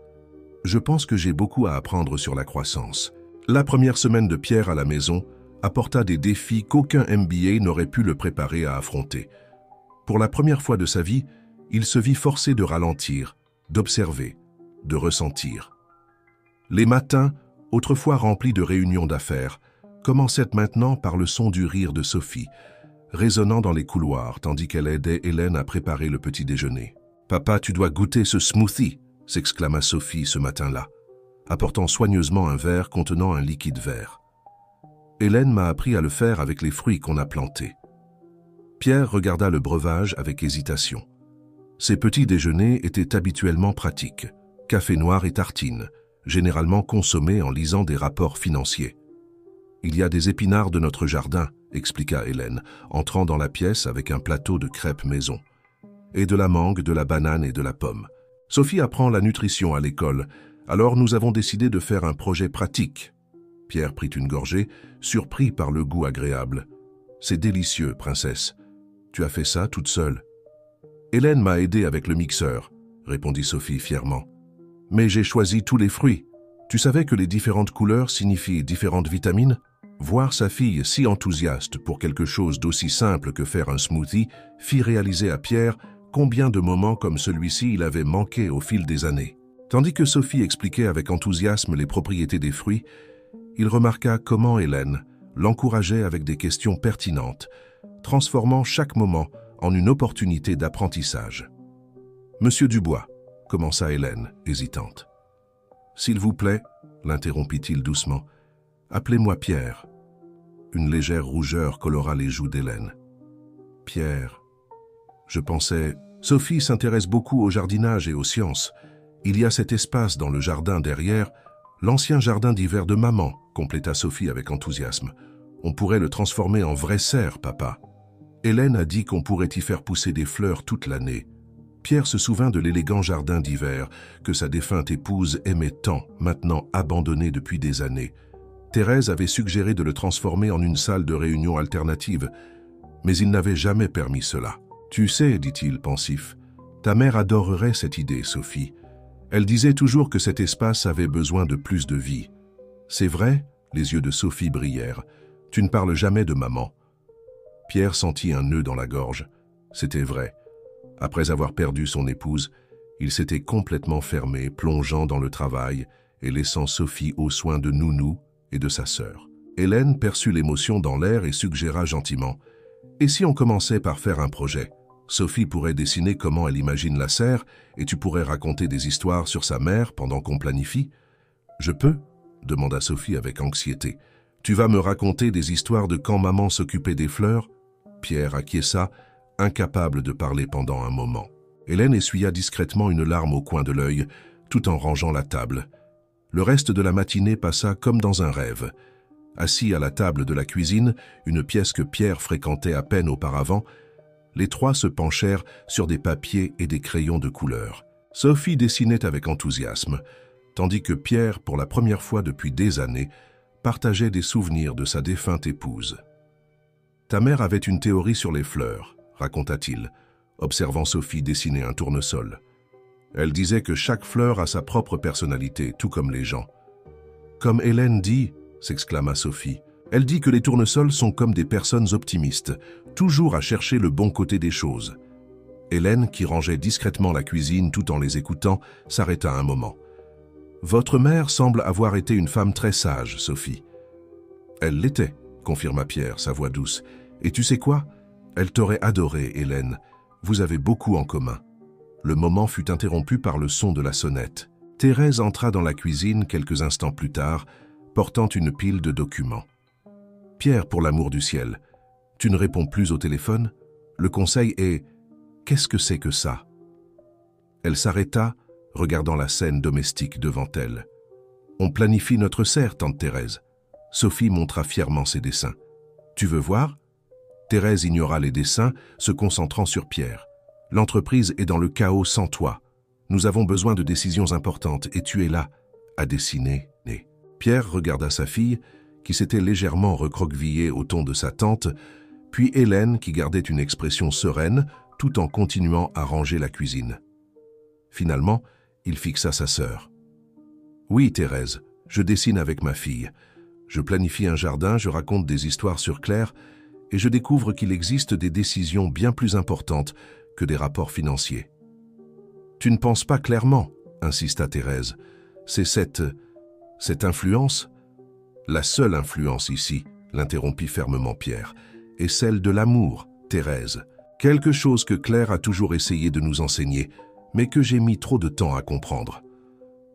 Je pense que j'ai beaucoup à apprendre sur la croissance. » La première semaine de Pierre à la maison apporta des défis qu'aucun MBA n'aurait pu le préparer à affronter. Pour la première fois de sa vie, il se vit forcé de ralentir, d'observer, de ressentir. Les matins, autrefois remplis de réunions d'affaires, commençaient maintenant par le son du rire de Sophie, résonnant dans les couloirs tandis qu'elle aidait Hélène à préparer le petit déjeuner. « Papa, tu dois goûter ce smoothie !» s'exclama Sophie ce matin-là, apportant soigneusement un verre contenant un liquide vert. Hélène m'a appris à le faire avec les fruits qu'on a plantés. Pierre regarda le breuvage avec hésitation. Ses petits déjeuners étaient habituellement pratiques, café noir et tartines, généralement consommés en lisant des rapports financiers. « Il y a des épinards de notre jardin », expliqua Hélène, entrant dans la pièce avec un plateau de crêpes maison. « Et de la mangue, de la banane et de la pomme. Sophie apprend la nutrition à l'école, alors nous avons décidé de faire un projet pratique. » Pierre prit une gorgée, surpris par le goût agréable. « C'est délicieux, princesse. Tu as fait ça toute seule. » « Hélène m'a aidé avec le mixeur, » répondit Sophie fièrement. « Mais j'ai choisi tous les fruits. Tu savais que les différentes couleurs signifient différentes vitamines ? » Voir sa fille si enthousiaste pour quelque chose d'aussi simple que faire un smoothie fit réaliser à Pierre combien de moments comme celui-ci il avait manqué au fil des années. Tandis que Sophie expliquait avec enthousiasme les propriétés des fruits, il remarqua comment Hélène l'encourageait avec des questions pertinentes, transformant chaque moment en une opportunité d'apprentissage. « Monsieur Dubois, » commença Hélène, hésitante. « S'il vous plaît, » l'interrompit-il doucement, « appelez-moi Pierre. » Une légère rougeur colora les joues d'Hélène. « Pierre, je pensais... » Sophie s'intéresse beaucoup au jardinage et aux sciences. Il y a cet espace dans le jardin derrière, l'ancien jardin d'hiver de maman, compléta Sophie avec enthousiasme. On pourrait le transformer en vraie serre, papa. Hélène a dit qu'on pourrait y faire pousser des fleurs toute l'année. Pierre se souvint de l'élégant jardin d'hiver que sa défunte épouse aimait tant, maintenant abandonné depuis des années. Thérèse avait suggéré de le transformer en une salle de réunion alternative, mais il n'avait jamais permis cela. « Tu sais, dit-il pensif, ta mère adorerait cette idée, Sophie. Elle disait toujours que cet espace avait besoin de plus de vie. C'est vrai ?» Les yeux de Sophie brillèrent. « Tu ne parles jamais de maman. » Pierre sentit un nœud dans la gorge. C'était vrai. Après avoir perdu son épouse, il s'était complètement fermé, plongeant dans le travail et laissant Sophie aux soins de Nounou et de sa sœur. Hélène perçut l'émotion dans l'air et suggéra gentiment « Et si on commençait par faire un projet ? Sophie pourrait dessiner comment elle imagine la serre et tu pourrais raconter des histoires sur sa mère pendant qu'on planifie. »« Je peux ?» demanda Sophie avec anxiété. « Tu vas me raconter des histoires de quand maman s'occupait des fleurs ?» Pierre acquiesça, incapable de parler pendant un moment. Hélène essuya discrètement une larme au coin de l'œil, tout en rangeant la table. Le reste de la matinée passa comme dans un rêve. Assis à la table de la cuisine, une pièce que Pierre fréquentait à peine auparavant, les trois se penchèrent sur des papiers et des crayons de couleur. Sophie dessinait avec enthousiasme, tandis que Pierre, pour la première fois depuis des années, partageait des souvenirs de sa défunte épouse. « Ta mère avait une théorie sur les fleurs, » raconta-t-il, observant Sophie dessiner un tournesol. Elle disait que chaque fleur a sa propre personnalité, tout comme les gens. « Comme Hélène dit, » s'exclama Sophie, « elle dit que les tournesols sont comme des personnes optimistes, toujours à chercher le bon côté des choses. » Hélène, qui rangeait discrètement la cuisine tout en les écoutant, s'arrêta un moment. « Votre mère semble avoir été une femme très sage, Sophie. »« Elle l'était, » confirma Pierre, sa voix douce. « Et tu sais quoi ? Elle t'aurait adoré, Hélène. Vous avez beaucoup en commun. » Le moment fut interrompu par le son de la sonnette. Thérèse entra dans la cuisine quelques instants plus tard, portant une pile de documents. « Pierre, pour l'amour du ciel, tu ne réponds plus au téléphone ? Le conseil est... Qu'est-ce que c'est que ça ?» Elle s'arrêta, regardant la scène domestique devant elle. « On planifie notre serre, tante Thérèse. » Sophie montra fièrement ses dessins. « Tu veux voir ?» Thérèse ignora les dessins, se concentrant sur Pierre. « L'entreprise est dans le chaos sans toi. Nous avons besoin de décisions importantes et tu es là, à dessiner. » Pierre regarda sa fille, qui s'était légèrement recroquevillée au ton de sa tante, puis Hélène, qui gardait une expression sereine, tout en continuant à ranger la cuisine. Finalement, il fixa sa sœur. « Oui, Thérèse, je dessine avec ma fille. Je planifie un jardin, je raconte des histoires sur Claire, et je découvre qu'il existe des décisions bien plus importantes que des rapports financiers. »« Tu ne penses pas clairement, » insista Thérèse. « C'est cette influence ?» ?»« La seule influence ici, » l'interrompit fermement Pierre, « est celle de l'amour, Thérèse. Quelque chose que Claire a toujours essayé de nous enseigner, mais que j'ai mis trop de temps à comprendre. »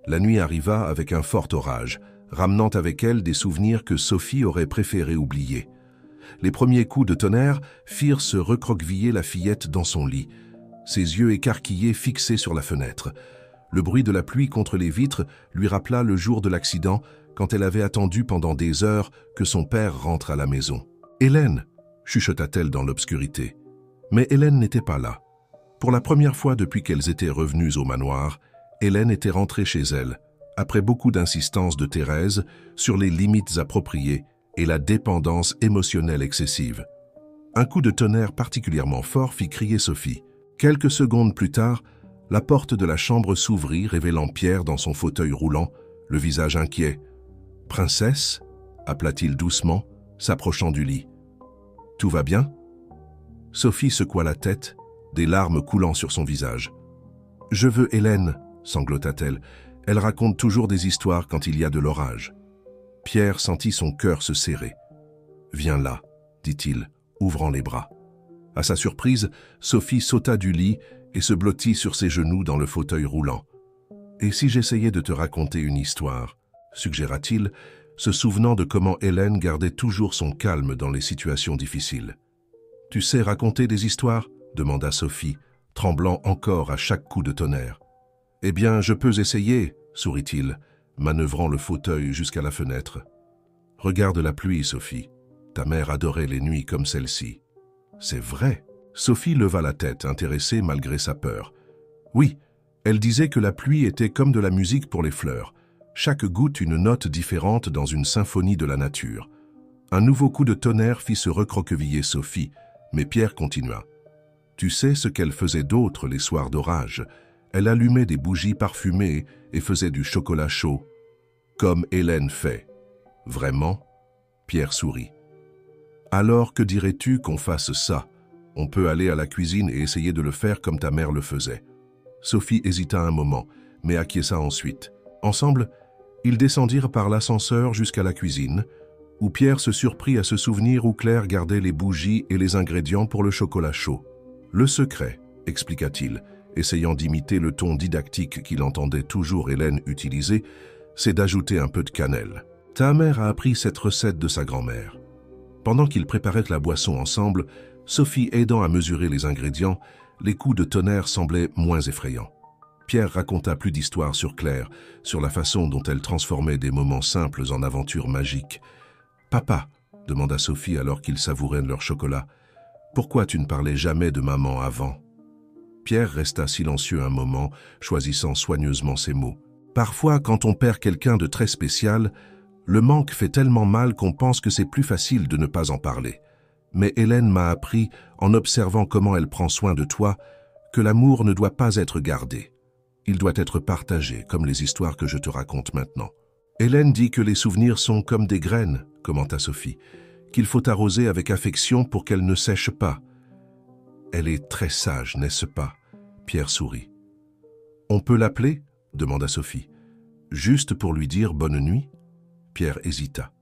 La nuit arriva avec un fort orage, ramenant avec elle des souvenirs que Sophie aurait préféré oublier. Les premiers coups de tonnerre firent se recroqueviller la fillette dans son lit, ses yeux écarquillés fixés sur la fenêtre. Le bruit de la pluie contre les vitres lui rappela le jour de l'accident, quand elle avait attendu pendant des heures que son père rentre à la maison. « Hélène !» chuchota-t-elle dans l'obscurité. Mais Hélène n'était pas là. Pour la première fois depuis qu'elles étaient revenues au manoir, Hélène était rentrée chez elle, après beaucoup d'insistance de Thérèse sur les limites appropriées et la dépendance émotionnelle excessive. Un coup de tonnerre particulièrement fort fit crier Sophie. Quelques secondes plus tard, la porte de la chambre s'ouvrit, révélant Pierre dans son fauteuil roulant, le visage inquiet. « Princesse ?» appela-t-il doucement, s'approchant du lit. « Tout va bien ?» Sophie secoua la tête, des larmes coulant sur son visage. « Je veux Hélène !» sanglota-t-elle. « Elle raconte toujours des histoires quand il y a de l'orage. » Pierre sentit son cœur se serrer. « Viens là !» dit-il, ouvrant les bras. À sa surprise, Sophie sauta du lit et se blottit sur ses genoux dans le fauteuil roulant. « Et si j'essayais de te raconter une histoire ?» suggéra-t-il, se souvenant de comment Hélène gardait toujours son calme dans les situations difficiles. « Tu sais raconter des histoires ?» demanda Sophie, tremblant encore à chaque coup de tonnerre. « Eh bien, je peux essayer, » sourit-il, manœuvrant le fauteuil jusqu'à la fenêtre. « Regarde la pluie, Sophie. Ta mère adorait les nuits comme celle-ci. »« C'est vrai ?» Sophie leva la tête, intéressée malgré sa peur. « Oui, elle disait que la pluie était comme de la musique pour les fleurs. Chaque goutte une note différente dans une symphonie de la nature. » Un nouveau coup de tonnerre fit se recroqueviller Sophie, mais Pierre continua. « Tu sais ce qu'elle faisait d'autre les soirs d'orage ? Elle allumait des bougies parfumées et faisait du chocolat chaud. Comme Hélène fait. » « Vraiment ?» Pierre sourit. « Alors que dirais-tu qu'on fasse ça ? On peut aller à la cuisine et essayer de le faire comme ta mère le faisait. » Sophie hésita un moment, mais acquiesça ensuite. Ensemble, ils descendirent par l'ascenseur jusqu'à la cuisine, où Pierre se surprit à se souvenir où Claire gardait les bougies et les ingrédients pour le chocolat chaud. « Le secret, » expliqua-t-il, essayant d'imiter le ton didactique qu'il entendait toujours Hélène utiliser, c'est d'ajouter un peu de cannelle. Ta mère a appris cette recette de sa grand-mère. Pendant qu'ils préparaient la boisson ensemble, Sophie aidant à mesurer les ingrédients, les coups de tonnerre semblaient moins effrayants. Pierre raconta plus d'histoires sur Claire, sur la façon dont elle transformait des moments simples en aventures magiques. « Papa, » demanda Sophie alors qu'ils savouraient leur chocolat, « pourquoi tu ne parlais jamais de maman avant ?» Pierre resta silencieux un moment, choisissant soigneusement ses mots. « Parfois, quand on perd quelqu'un de très spécial, le manque fait tellement mal qu'on pense que c'est plus facile de ne pas en parler. Mais Hélène m'a appris, en observant comment elle prend soin de toi, que l'amour ne doit pas être gardé. Il doit être partagé, comme les histoires que je te raconte maintenant. » Hélène dit que les souvenirs sont comme des graines, commenta Sophie, qu'il faut arroser avec affection pour qu'elles ne sèchent pas. Elle est très sage, n'est-ce pas? Pierre sourit. On peut l'appeler? Demanda Sophie. Juste pour lui dire bonne nuit? Pierre hésita.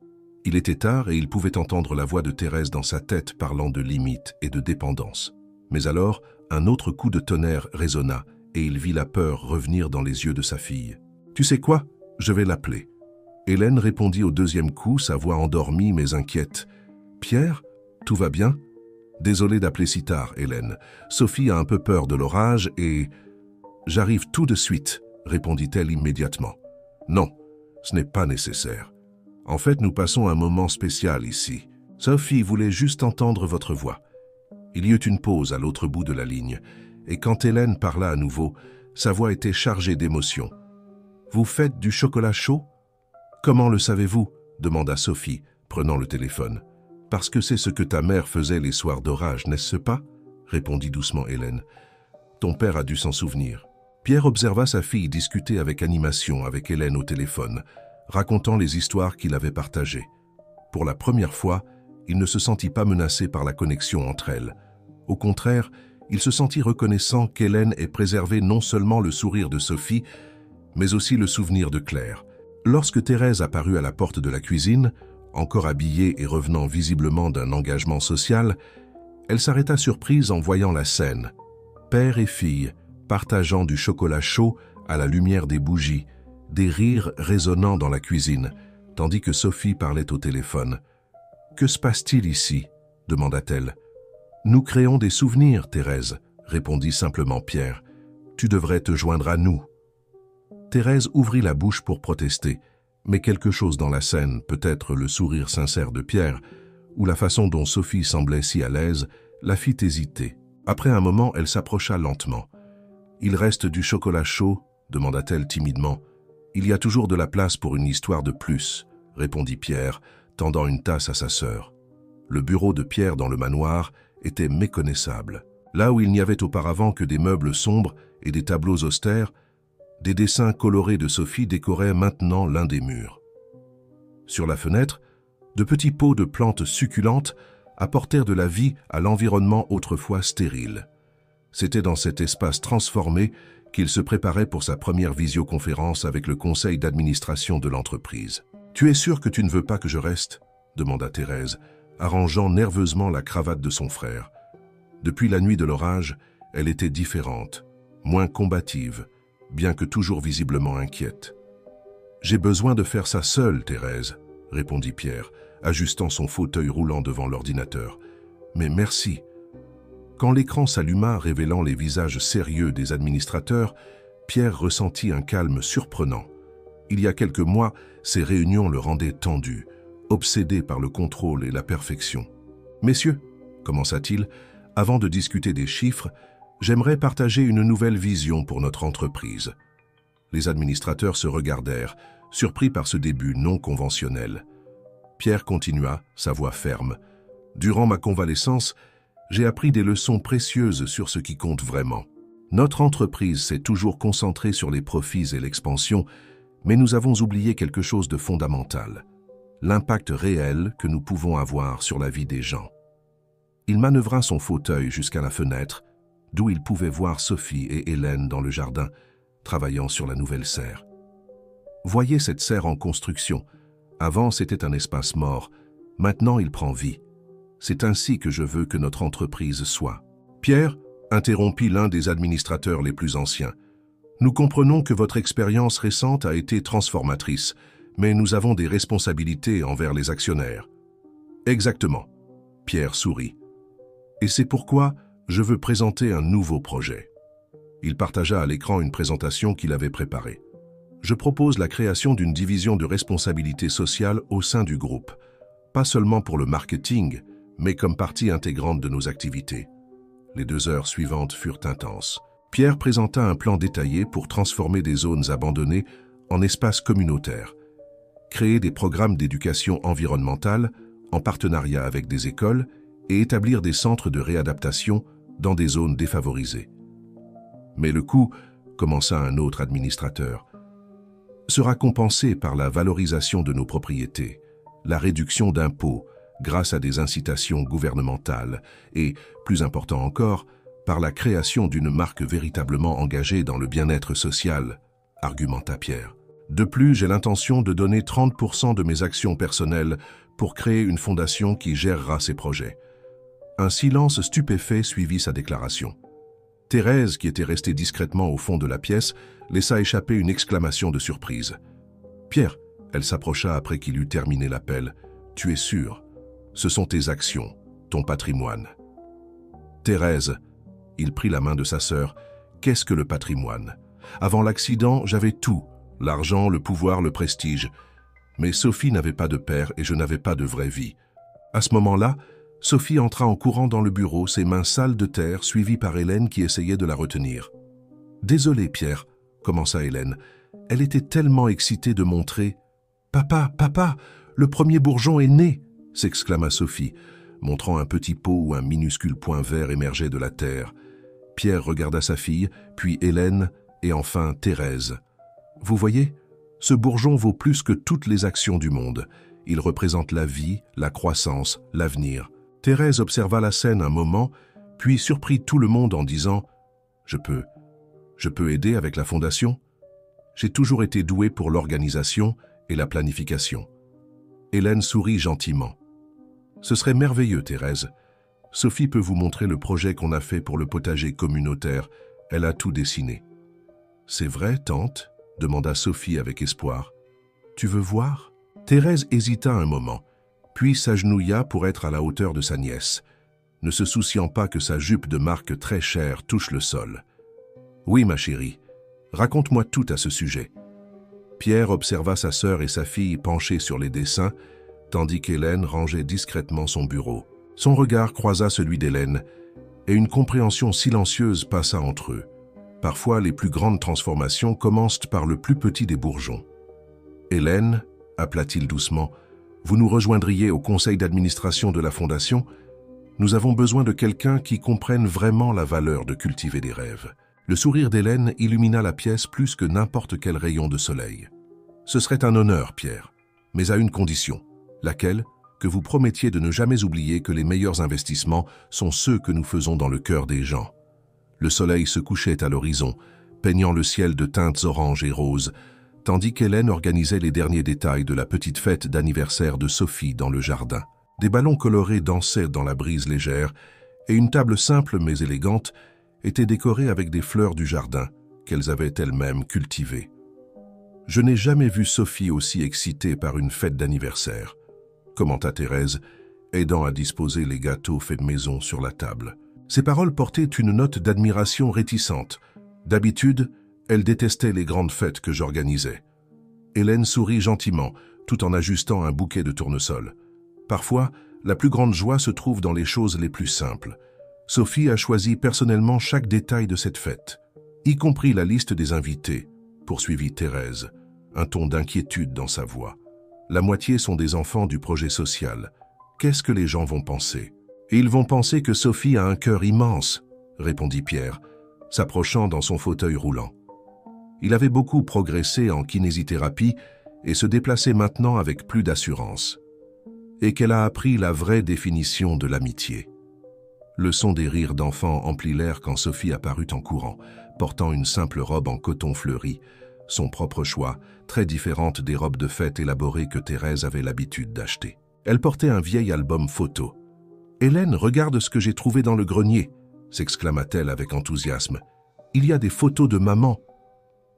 Il était tard et il pouvait entendre la voix de Thérèse dans sa tête parlant de limites et de dépendance. Mais alors, un autre coup de tonnerre résonna et il vit la peur revenir dans les yeux de sa fille. « Tu sais quoi? Je vais l'appeler. » Hélène répondit au deuxième coup, sa voix endormie mais inquiète. « Pierre, tout va bien? » « Désolé d'appeler si tard, Hélène. Sophie a un peu peur de l'orage et... »« J'arrive tout de suite, » répondit-elle immédiatement. « Non, ce n'est pas nécessaire. En fait, nous passons un moment spécial ici. Sophie voulait juste entendre votre voix. » Il y eut une pause à l'autre bout de la ligne, et quand Hélène parla à nouveau, sa voix était chargée d'émotion. « Vous faites du chocolat chaud ? » ?»« Comment le savez-vous » demanda Sophie, prenant le téléphone. « Parce que c'est ce que ta mère faisait les soirs d'orage, n'est-ce pas ?» répondit doucement Hélène. « Ton père a dû s'en souvenir. » Pierre observa sa fille discuter avec animation avec Hélène au téléphone, racontant les histoires qu'il avait partagées. Pour la première fois, il ne se sentit pas menacé par la connexion entre elles. Au contraire, il se sentit reconnaissant qu'Hélène ait préservé non seulement le sourire de Sophie, mais aussi le souvenir de Claire. Lorsque Thérèse apparut à la porte de la cuisine, encore habillée et revenant visiblement d'un engagement social, elle s'arrêta surprise en voyant la scène. Père et fille, partageant du chocolat chaud à la lumière des bougies, des rires résonnant dans la cuisine, tandis que Sophie parlait au téléphone. « Que se passe-t-il ici ?» demanda-t-elle. « Nous créons des souvenirs, Thérèse, » répondit simplement Pierre. « Tu devrais te joindre à nous. » Thérèse ouvrit la bouche pour protester, mais quelque chose dans la scène, peut-être le sourire sincère de Pierre, ou la façon dont Sophie semblait si à l'aise, la fit hésiter. Après un moment, elle s'approcha lentement. « Il reste du chocolat chaud ?» demanda-t-elle timidement. « Il y a toujours de la place pour une histoire de plus », répondit Pierre, tendant une tasse à sa sœur. Le bureau de Pierre dans le manoir était méconnaissable. Là où il n'y avait auparavant que des meubles sombres et des tableaux austères, des dessins colorés de Sophie décoraient maintenant l'un des murs. Sur la fenêtre, de petits pots de plantes succulentes apportèrent de la vie à l'environnement autrefois stérile. C'était dans cet espace transformé qu'il se préparait pour sa première visioconférence avec le conseil d'administration de l'entreprise. « Tu es sûr que tu ne veux pas que je reste ?» demanda Thérèse, arrangeant nerveusement la cravate de son frère. Depuis la nuit de l'orage, elle était différente, moins combative, bien que toujours visiblement inquiète. « J'ai besoin de faire ça seule, Thérèse, » répondit Pierre, ajustant son fauteuil roulant devant l'ordinateur. « Mais merci. » Quand l'écran s'alluma, révélant les visages sérieux des administrateurs, Pierre ressentit un calme surprenant. Il y a quelques mois, ces réunions le rendaient tendu, obsédé par le contrôle et la perfection. « Messieurs, » commença-t-il, avant de discuter des chiffres, « j'aimerais partager une nouvelle vision pour notre entreprise. » Les administrateurs se regardèrent, surpris par ce début non conventionnel. Pierre continua, sa voix ferme. « Durant ma convalescence, j'ai appris des leçons précieuses sur ce qui compte vraiment. Notre entreprise s'est toujours concentrée sur les profits et l'expansion, mais nous avons oublié quelque chose de fondamental, l'impact réel que nous pouvons avoir sur la vie des gens. » Il manœuvra son fauteuil jusqu'à la fenêtre, d'où il pouvait voir Sophie et Hélène dans le jardin, travaillant sur la nouvelle serre. Voyez cette serre en construction. Avant, c'était un espace mort. Maintenant, il prend vie. C'est ainsi que je veux que notre entreprise soit. Pierre, interrompit l'un des administrateurs les plus anciens. Nous comprenons que votre expérience récente a été transformatrice, mais nous avons des responsabilités envers les actionnaires. Exactement. Pierre sourit. Et c'est pourquoi je veux présenter un nouveau projet. Il partagea à l'écran une présentation qu'il avait préparée. Je propose la création d'une division de responsabilité sociale au sein du groupe, pas seulement pour le marketing, mais comme partie intégrante de nos activités. Les 2 heures suivantes furent intenses. Pierre présenta un plan détaillé pour transformer des zones abandonnées en espaces communautaires, créer des programmes d'éducation environnementale en partenariat avec des écoles et établir des centres de réadaptation dans des zones défavorisées. Mais le coût, commença un autre administrateur, sera compensé par la valorisation de nos propriétés, la réduction d'impôts grâce à des incitations gouvernementales et, plus important encore, par la création d'une marque véritablement engagée dans le bien-être social, argumenta Pierre. De plus, j'ai l'intention de donner 30% de mes actions personnelles pour créer une fondation qui gérera ces projets. Un silence stupéfait suivit sa déclaration. Thérèse, qui était restée discrètement au fond de la pièce, laissa échapper une exclamation de surprise. « Pierre !» Elle s'approcha après qu'il eut terminé l'appel. « Tu es sûr ? Ce sont tes actions, ton patrimoine. » « Thérèse !» Il prit la main de sa sœur. « Qu'est-ce que le patrimoine ? Avant l'accident, j'avais tout, l'argent, le pouvoir, le prestige. Mais Sophie n'avait pas de père et je n'avais pas de vraie vie. À ce moment-là, Sophie entra en courant dans le bureau, ses mains sales de terre, suivie par Hélène qui essayait de la retenir. « Désolée, Pierre, » commença Hélène. Elle était tellement excitée de montrer. « Papa, papa, le premier bourgeon est né !» s'exclama Sophie, montrant un petit pot où un minuscule point vert émergeait de la terre. Pierre regarda sa fille, puis Hélène, et enfin Thérèse. « Vous voyez, ce bourgeon vaut plus que toutes les actions du monde. Il représente la vie, la croissance, l'avenir. » Thérèse observa la scène un moment, puis surprit tout le monde en disant « Je peux aider avec la fondation ? J'ai toujours été douée pour l'organisation et la planification. » Hélène sourit gentiment. « Ce serait merveilleux, Thérèse. Sophie peut vous montrer le projet qu'on a fait pour le potager communautaire. Elle a tout dessiné. »« C'est vrai, tante ?» demanda Sophie avec espoir. « Tu veux voir ?» Thérèse hésita un moment, puis s'agenouilla pour être à la hauteur de sa nièce, ne se souciant pas que sa jupe de marque très chère touche le sol. « Oui, ma chérie, raconte-moi tout à ce sujet. » Pierre observa sa sœur et sa fille penchées sur les dessins, tandis qu'Hélène rangeait discrètement son bureau. Son regard croisa celui d'Hélène, et une compréhension silencieuse passa entre eux. Parfois, les plus grandes transformations commencent par le plus petit des bourgeons. « Hélène, » appela-t-il doucement, « vous nous rejoindriez au conseil d'administration de la Fondation ? Nous avons besoin de quelqu'un qui comprenne vraiment la valeur de cultiver des rêves. » Le sourire d'Hélène illumina la pièce plus que n'importe quel rayon de soleil. « Ce serait un honneur, Pierre, mais à une condition. Laquelle ? Que vous promettiez de ne jamais oublier que les meilleurs investissements sont ceux que nous faisons dans le cœur des gens. » Le soleil se couchait à l'horizon, peignant le ciel de teintes oranges et roses, tandis qu'Hélène organisait les derniers détails de la petite fête d'anniversaire de Sophie dans le jardin. Des ballons colorés dansaient dans la brise légère, et une table simple mais élégante était décorée avec des fleurs du jardin qu'elles avaient elles-mêmes cultivées. « Je n'ai jamais vu Sophie aussi excitée par une fête d'anniversaire », commenta Thérèse, aidant à disposer les gâteaux faits maison sur la table. Ces paroles portaient une note d'admiration réticente. D'habitude, elle détestait les grandes fêtes que j'organisais. Hélène sourit gentiment, tout en ajustant un bouquet de tournesol. Parfois, la plus grande joie se trouve dans les choses les plus simples. Sophie a choisi personnellement chaque détail de cette fête, y compris la liste des invités, poursuivit Thérèse, un ton d'inquiétude dans sa voix. La moitié sont des enfants du projet social. Qu'est-ce que les gens vont penser ? Et ils vont penser que Sophie a un cœur immense, répondit Pierre, s'approchant dans son fauteuil roulant. Il avait beaucoup progressé en kinésithérapie et se déplaçait maintenant avec plus d'assurance. Et qu'elle a appris la vraie définition de l'amitié. Le son des rires d'enfants emplit l'air quand Sophie apparut en courant, portant une simple robe en coton fleuri, son propre choix, très différente des robes de fête élaborées que Thérèse avait l'habitude d'acheter. Elle portait un vieil album photo. « Hélène, regarde ce que j'ai trouvé dans le grenier !» s'exclama-t-elle avec enthousiasme. « Il y a des photos de maman !»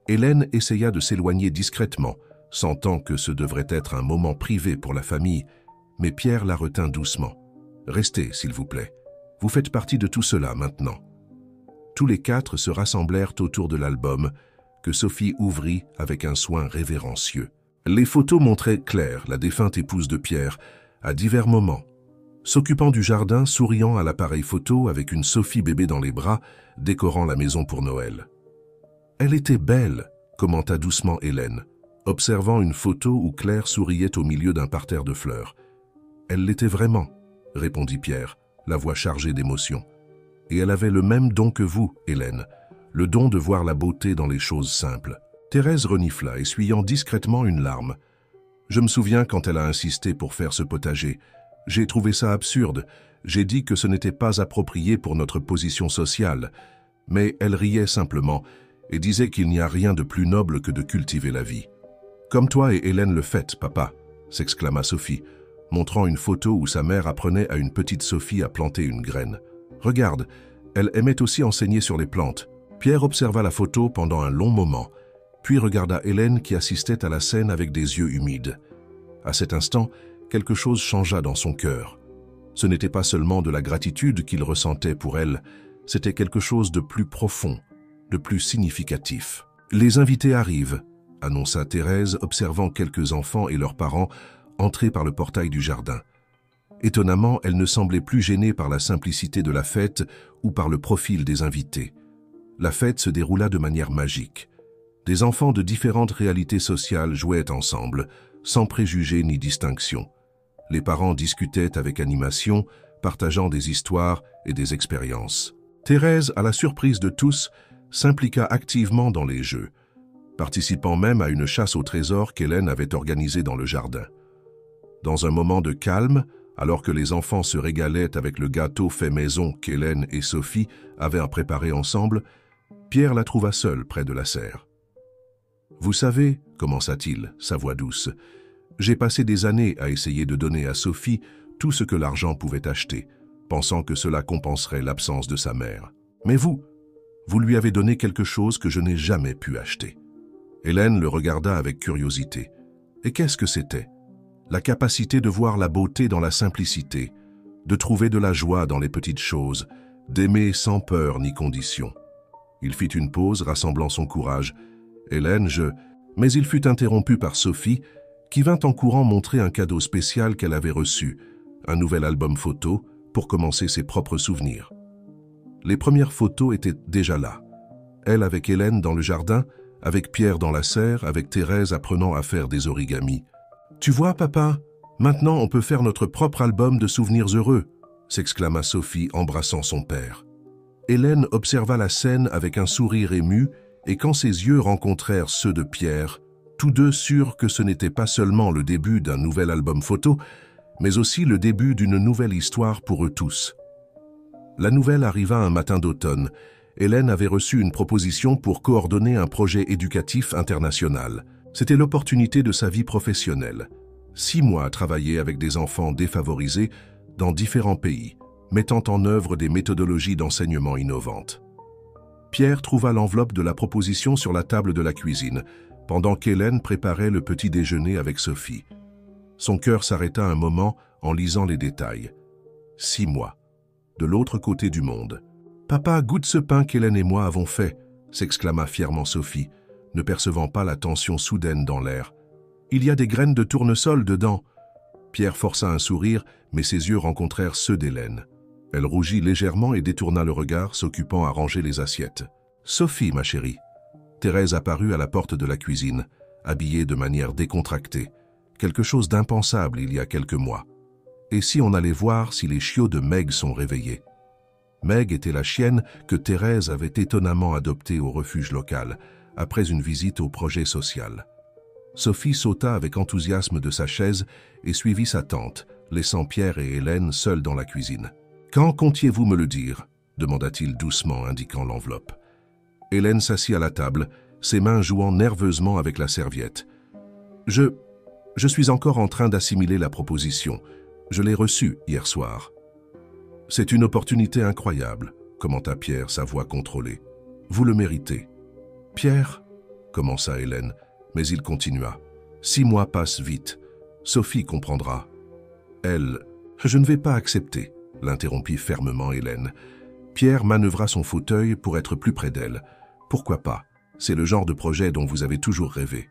Hélène essaya de s'éloigner discrètement, sentant que ce devrait être un moment privé pour la famille, mais Pierre la retint doucement. « Restez, s'il vous plaît. Vous faites partie de tout cela maintenant. » Tous les quatre se rassemblèrent autour de l'album, que Sophie ouvrit avec un soin révérencieux. Les photos montraient Claire, la défunte épouse de Pierre, à divers moments, s'occupant du jardin, souriant à l'appareil photo avec une Sophie bébé dans les bras, décorant la maison pour Noël. « Elle était belle », commenta doucement Hélène, observant une photo où Claire souriait au milieu d'un parterre de fleurs. « Elle l'était vraiment », répondit Pierre, la voix chargée d'émotion. « Et elle avait le même don que vous, Hélène, le don de voir la beauté dans les choses simples. » Thérèse renifla, essuyant discrètement une larme. « Je me souviens quand elle a insisté pour faire ce potager. J'ai trouvé ça absurde. J'ai dit que ce n'était pas approprié pour notre position sociale. Mais elle riait simplement et disait qu'il n'y a rien de plus noble que de cultiver la vie. « Comme toi et Hélène le faites, papa !» s'exclama Sophie, montrant une photo où sa mère apprenait à une petite Sophie à planter une graine. « Regarde, elle aimait aussi enseigner sur les plantes. » Pierre observa la photo pendant un long moment, puis regarda Hélène qui assistait à la scène avec des yeux humides. À cet instant, quelque chose changea dans son cœur. Ce n'était pas seulement de la gratitude qu'il ressentait pour elle, c'était quelque chose de plus profond, de plus significatif. « Les invités arrivent », annonça Thérèse, observant quelques enfants et leurs parents entrer par le portail du jardin. Étonnamment, elle ne semblait plus gênée par la simplicité de la fête ou par le profil des invités. La fête se déroula de manière magique. Des enfants de différentes réalités sociales jouaient ensemble, sans préjugés ni distinction. Les parents discutaient avec animation, partageant des histoires et des expériences. Thérèse, à la surprise de tous, s'impliqua activement dans les jeux, participant même à une chasse au trésor qu'Hélène avait organisée dans le jardin. Dans un moment de calme, alors que les enfants se régalaient avec le gâteau fait maison qu'Hélène et Sophie avaient préparé ensemble, Pierre la trouva seule près de la serre. « Vous savez, commença-t-il, sa voix douce, j'ai passé des années à essayer de donner à Sophie tout ce que l'argent pouvait acheter, pensant que cela compenserait l'absence de sa mère. Mais vous lui avez donné quelque chose que je n'ai jamais pu acheter. » Hélène le regarda avec curiosité. Et qu'est-ce que c'était? La capacité de voir la beauté dans la simplicité, de trouver de la joie dans les petites choses, d'aimer sans peur ni condition. Il fit une pause, rassemblant son courage. « Hélène, Mais il fut interrompu par Sophie, qui vint en courant montrer un cadeau spécial qu'elle avait reçu, un nouvel album photo, pour commencer ses propres souvenirs. Les premières photos étaient déjà là. Elle avec Hélène dans le jardin, avec Pierre dans la serre, avec Thérèse apprenant à faire des origamis. « Tu vois, papa, maintenant on peut faire notre propre album de souvenirs heureux !» s'exclama Sophie, embrassant son père. Hélène observa la scène avec un sourire ému, et quand ses yeux rencontrèrent ceux de Pierre, tous deux sûrs que ce n'était pas seulement le début d'un nouvel album photo, mais aussi le début d'une nouvelle histoire pour eux tous. La nouvelle arriva un matin d'automne. Hélène avait reçu une proposition pour coordonner un projet éducatif international. C'était l'opportunité de sa vie professionnelle. 6 mois à travailler avec des enfants défavorisés dans différents pays, mettant en œuvre des méthodologies d'enseignement innovantes. Pierre trouva l'enveloppe de la proposition sur la table de la cuisine, pendant qu'Hélène préparait le petit déjeuner avec Sophie. Son cœur s'arrêta un moment en lisant les détails. 6 mois, de l'autre côté du monde. « Papa, goûte ce pain qu'Hélène et moi avons fait !» s'exclama fièrement Sophie, ne percevant pas la tension soudaine dans l'air. « Il y a des graines de tournesol dedans !» Pierre força un sourire, mais ses yeux rencontrèrent ceux d'Hélène. Elle rougit légèrement et détourna le regard, s'occupant à ranger les assiettes. « Sophie, ma chérie !» Thérèse apparut à la porte de la cuisine, habillée de manière décontractée. Quelque chose d'impensable il y a quelques mois. Et si on allait voir si les chiots de Meg sont réveillés? Meg était la chienne que Thérèse avait étonnamment adoptée au refuge local, après une visite au projet social. Sophie sauta avec enthousiasme de sa chaise et suivit sa tante, laissant Pierre et Hélène seuls dans la cuisine. « Quand comptiez-vous me le dire ?» demanda-t-il doucement, indiquant l'enveloppe. Hélène s'assit à la table, ses mains jouant nerveusement avec la serviette. « Je suis encore en train d'assimiler la proposition. Je l'ai reçue hier soir. »« C'est une opportunité incroyable, » commenta Pierre, sa voix contrôlée. « Vous le méritez. »« Pierre » commença Hélène, mais il continua. « 6 mois passent vite. Sophie comprendra. » Elle... « Je ne vais pas accepter, » l'interrompit fermement Hélène. Pierre manœuvra son fauteuil pour être plus près d'elle. « Pourquoi pas? C'est le genre de projet dont vous avez toujours rêvé. »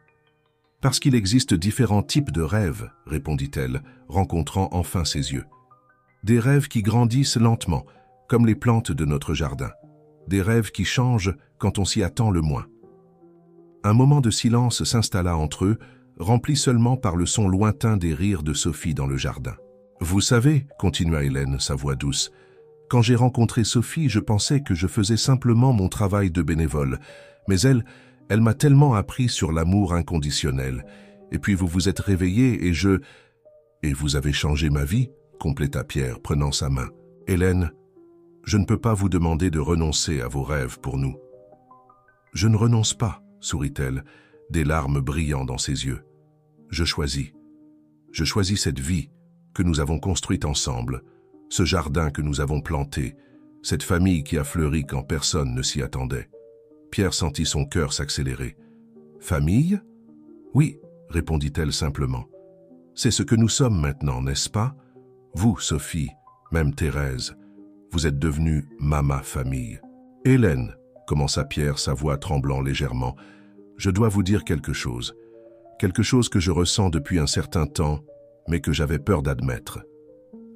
« Parce qu'il existe différents types de rêves, » répondit-elle, rencontrant enfin ses yeux. « Des rêves qui grandissent lentement, comme les plantes de notre jardin. Des rêves qui changent quand on s'y attend le moins. » Un moment de silence s'installa entre eux, rempli seulement par le son lointain des rires de Sophie dans le jardin. « Vous savez, » continua Hélène, sa voix douce, « quand j'ai rencontré Sophie, je pensais que je faisais simplement mon travail de bénévole, mais elle m'a tellement appris sur l'amour inconditionnel. Et puis vous vous êtes réveillée et je... »« Et vous avez changé ma vie ?» compléta Pierre, prenant sa main. « Hélène, je ne peux pas vous demander de renoncer à vos rêves pour nous. »« Je ne renonce pas, » sourit-elle, des larmes brillant dans ses yeux. « Je choisis. Je choisis cette vie que nous avons construite ensemble, ce jardin que nous avons planté, cette famille qui a fleuri quand personne ne s'y attendait. » Pierre sentit son cœur s'accélérer. « Famille ? » ?»« Oui, » répondit-elle simplement. « C'est ce que nous sommes maintenant, n'est-ce pas? Vous, Sophie, même Thérèse, vous êtes devenue ma famille. »« Hélène, » commença Pierre, sa voix tremblant légèrement, « Je dois vous dire quelque chose que je ressens depuis un certain temps, mais que j'avais peur d'admettre. »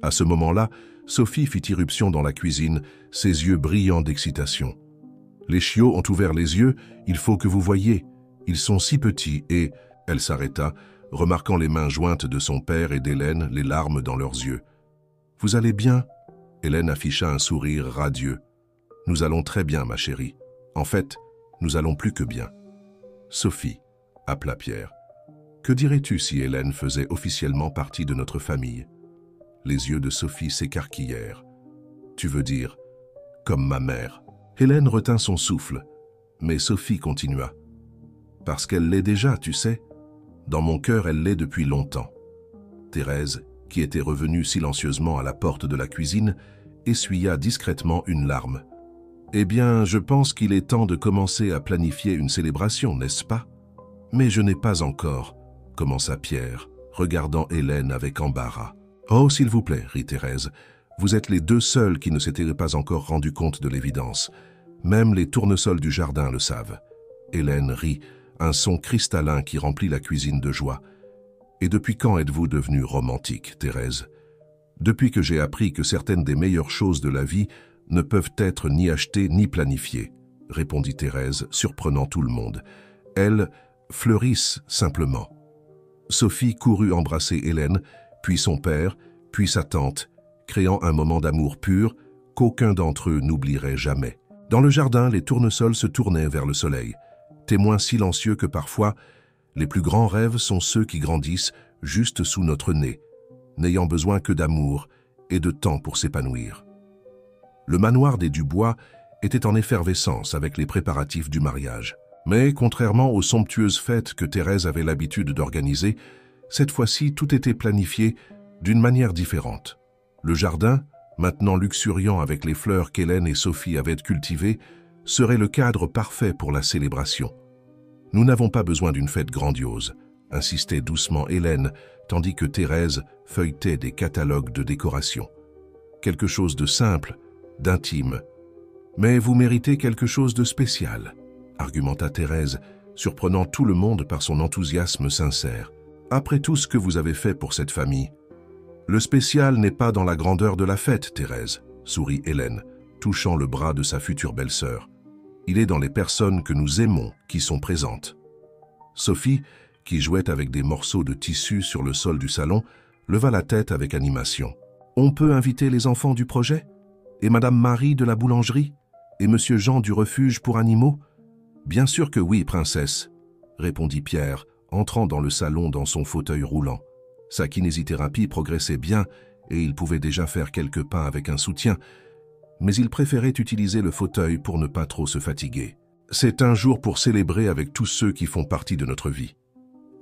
À ce moment-là, Sophie fit irruption dans la cuisine, ses yeux brillants d'excitation. « Les chiots ont ouvert les yeux, il faut que vous voyiez. Ils sont si petits et... » Elle s'arrêta, remarquant les mains jointes de son père et d'Hélène, les larmes dans leurs yeux. « Vous allez bien ?» Hélène afficha un sourire radieux. « Nous allons très bien, ma chérie. En fait, nous allons plus que bien. » « Sophie, » appela Pierre. « Que dirais-tu si Hélène faisait officiellement partie de notre famille ?» Les yeux de Sophie s'écarquillèrent. « Tu veux dire, comme ma mère ?» Hélène retint son souffle, mais Sophie continua. « Parce qu'elle l'est déjà, tu sais. Dans mon cœur, elle l'est depuis longtemps. » Thérèse, qui était revenue silencieusement à la porte de la cuisine, essuya discrètement une larme. « Eh bien, je pense qu'il est temps de commencer à planifier une célébration, n'est-ce pas ? » « Mais je n'ai pas encore, » commença Pierre, regardant Hélène avec embarras. « Oh, s'il vous plaît, » rit Thérèse, « vous êtes les deux seuls qui ne s'étaient pas encore rendus compte de l'évidence. Même les tournesols du jardin le savent. » Hélène rit, un son cristallin qui remplit la cuisine de joie. « Et depuis quand êtes-vous devenue romantique, Thérèse ? » « Depuis que j'ai appris que certaines des meilleures choses de la vie ne peuvent être ni achetées ni planifiées, » répondit Thérèse, surprenant tout le monde. « Elles fleurissent simplement. » Sophie courut embrasser Hélène, puis son père, puis sa tante, créant un moment d'amour pur qu'aucun d'entre eux n'oublierait jamais. Dans le jardin, les tournesols se tournaient vers le soleil, témoins silencieux que parfois, les plus grands rêves sont ceux qui grandissent juste sous notre nez, n'ayant besoin que d'amour et de temps pour s'épanouir. Le manoir des Dubois était en effervescence avec les préparatifs du mariage. Mais, contrairement aux somptueuses fêtes que Thérèse avait l'habitude d'organiser, cette fois-ci tout était planifié d'une manière différente. Le jardin, maintenant luxuriant avec les fleurs qu'Hélène et Sophie avaient cultivées, serait le cadre parfait pour la célébration. « Nous n'avons pas besoin d'une fête grandiose », insistait doucement Hélène, tandis que Thérèse feuilletait des catalogues de décoration. « Quelque chose de simple, d'intime. Mais vous méritez quelque chose de spécial, » argumenta Thérèse, surprenant tout le monde par son enthousiasme sincère. « Après tout ce que vous avez fait pour cette famille, le spécial n'est pas dans la grandeur de la fête, Thérèse, » sourit Hélène, touchant le bras de sa future belle-sœur. « Il est dans les personnes que nous aimons qui sont présentes. » Sophie, qui jouait avec des morceaux de tissu sur le sol du salon, leva la tête avec animation. « On peut inviter les enfants du projet ? Et Madame Marie de la boulangerie ? Et Monsieur Jean du refuge pour animaux ? » « Bien sûr que oui, princesse, » répondit Pierre, entrant dans le salon dans son fauteuil roulant. Sa kinésithérapie progressait bien et il pouvait déjà faire quelques pas avec un soutien, mais il préférait utiliser le fauteuil pour ne pas trop se fatiguer. « C'est un jour pour célébrer avec tous ceux qui font partie de notre vie. »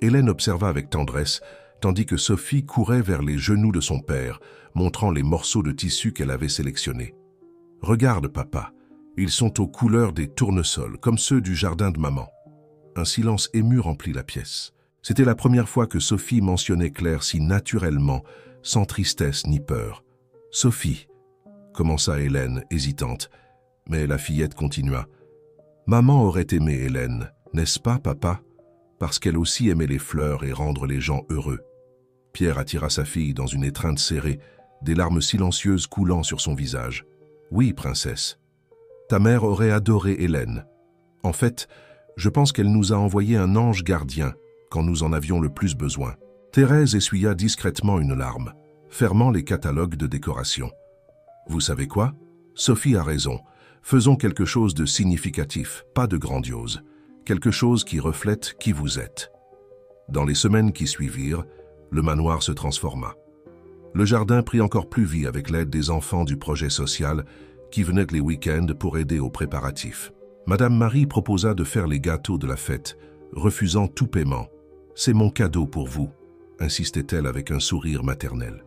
Hélène observa avec tendresse, tandis que Sophie courait vers les genoux de son père, montrant les morceaux de tissu qu'elle avait sélectionnés. « Regarde, papa. Ils sont aux couleurs des tournesols, comme ceux du jardin de maman. » Un silence ému remplit la pièce. C'était la première fois que Sophie mentionnait Claire si naturellement, sans tristesse ni peur. « Sophie, » commença Hélène, hésitante, mais la fillette continua. « Maman aurait aimé Hélène, n'est-ce pas, papa? Parce qu'elle aussi aimait les fleurs et rendre les gens heureux. » Pierre attira sa fille dans une étreinte serrée, des larmes silencieuses coulant sur son visage. « Oui, princesse. Ta mère aurait adoré Hélène. En fait, je pense qu'elle nous a envoyé un ange gardien quand nous en avions le plus besoin. » Thérèse essuya discrètement une larme, fermant les catalogues de décoration. « Vous savez quoi? Sophie a raison. Faisons quelque chose de significatif, pas de grandiose. Quelque chose qui reflète qui vous êtes. » Dans les semaines qui suivirent, le manoir se transforma. Le jardin prit encore plus vie avec l'aide des enfants du projet social qui venaient les week-ends pour aider aux préparatifs. Madame Marie proposa de faire les gâteaux de la fête, refusant tout paiement. « C'est mon cadeau pour vous », insistait-elle avec un sourire maternel.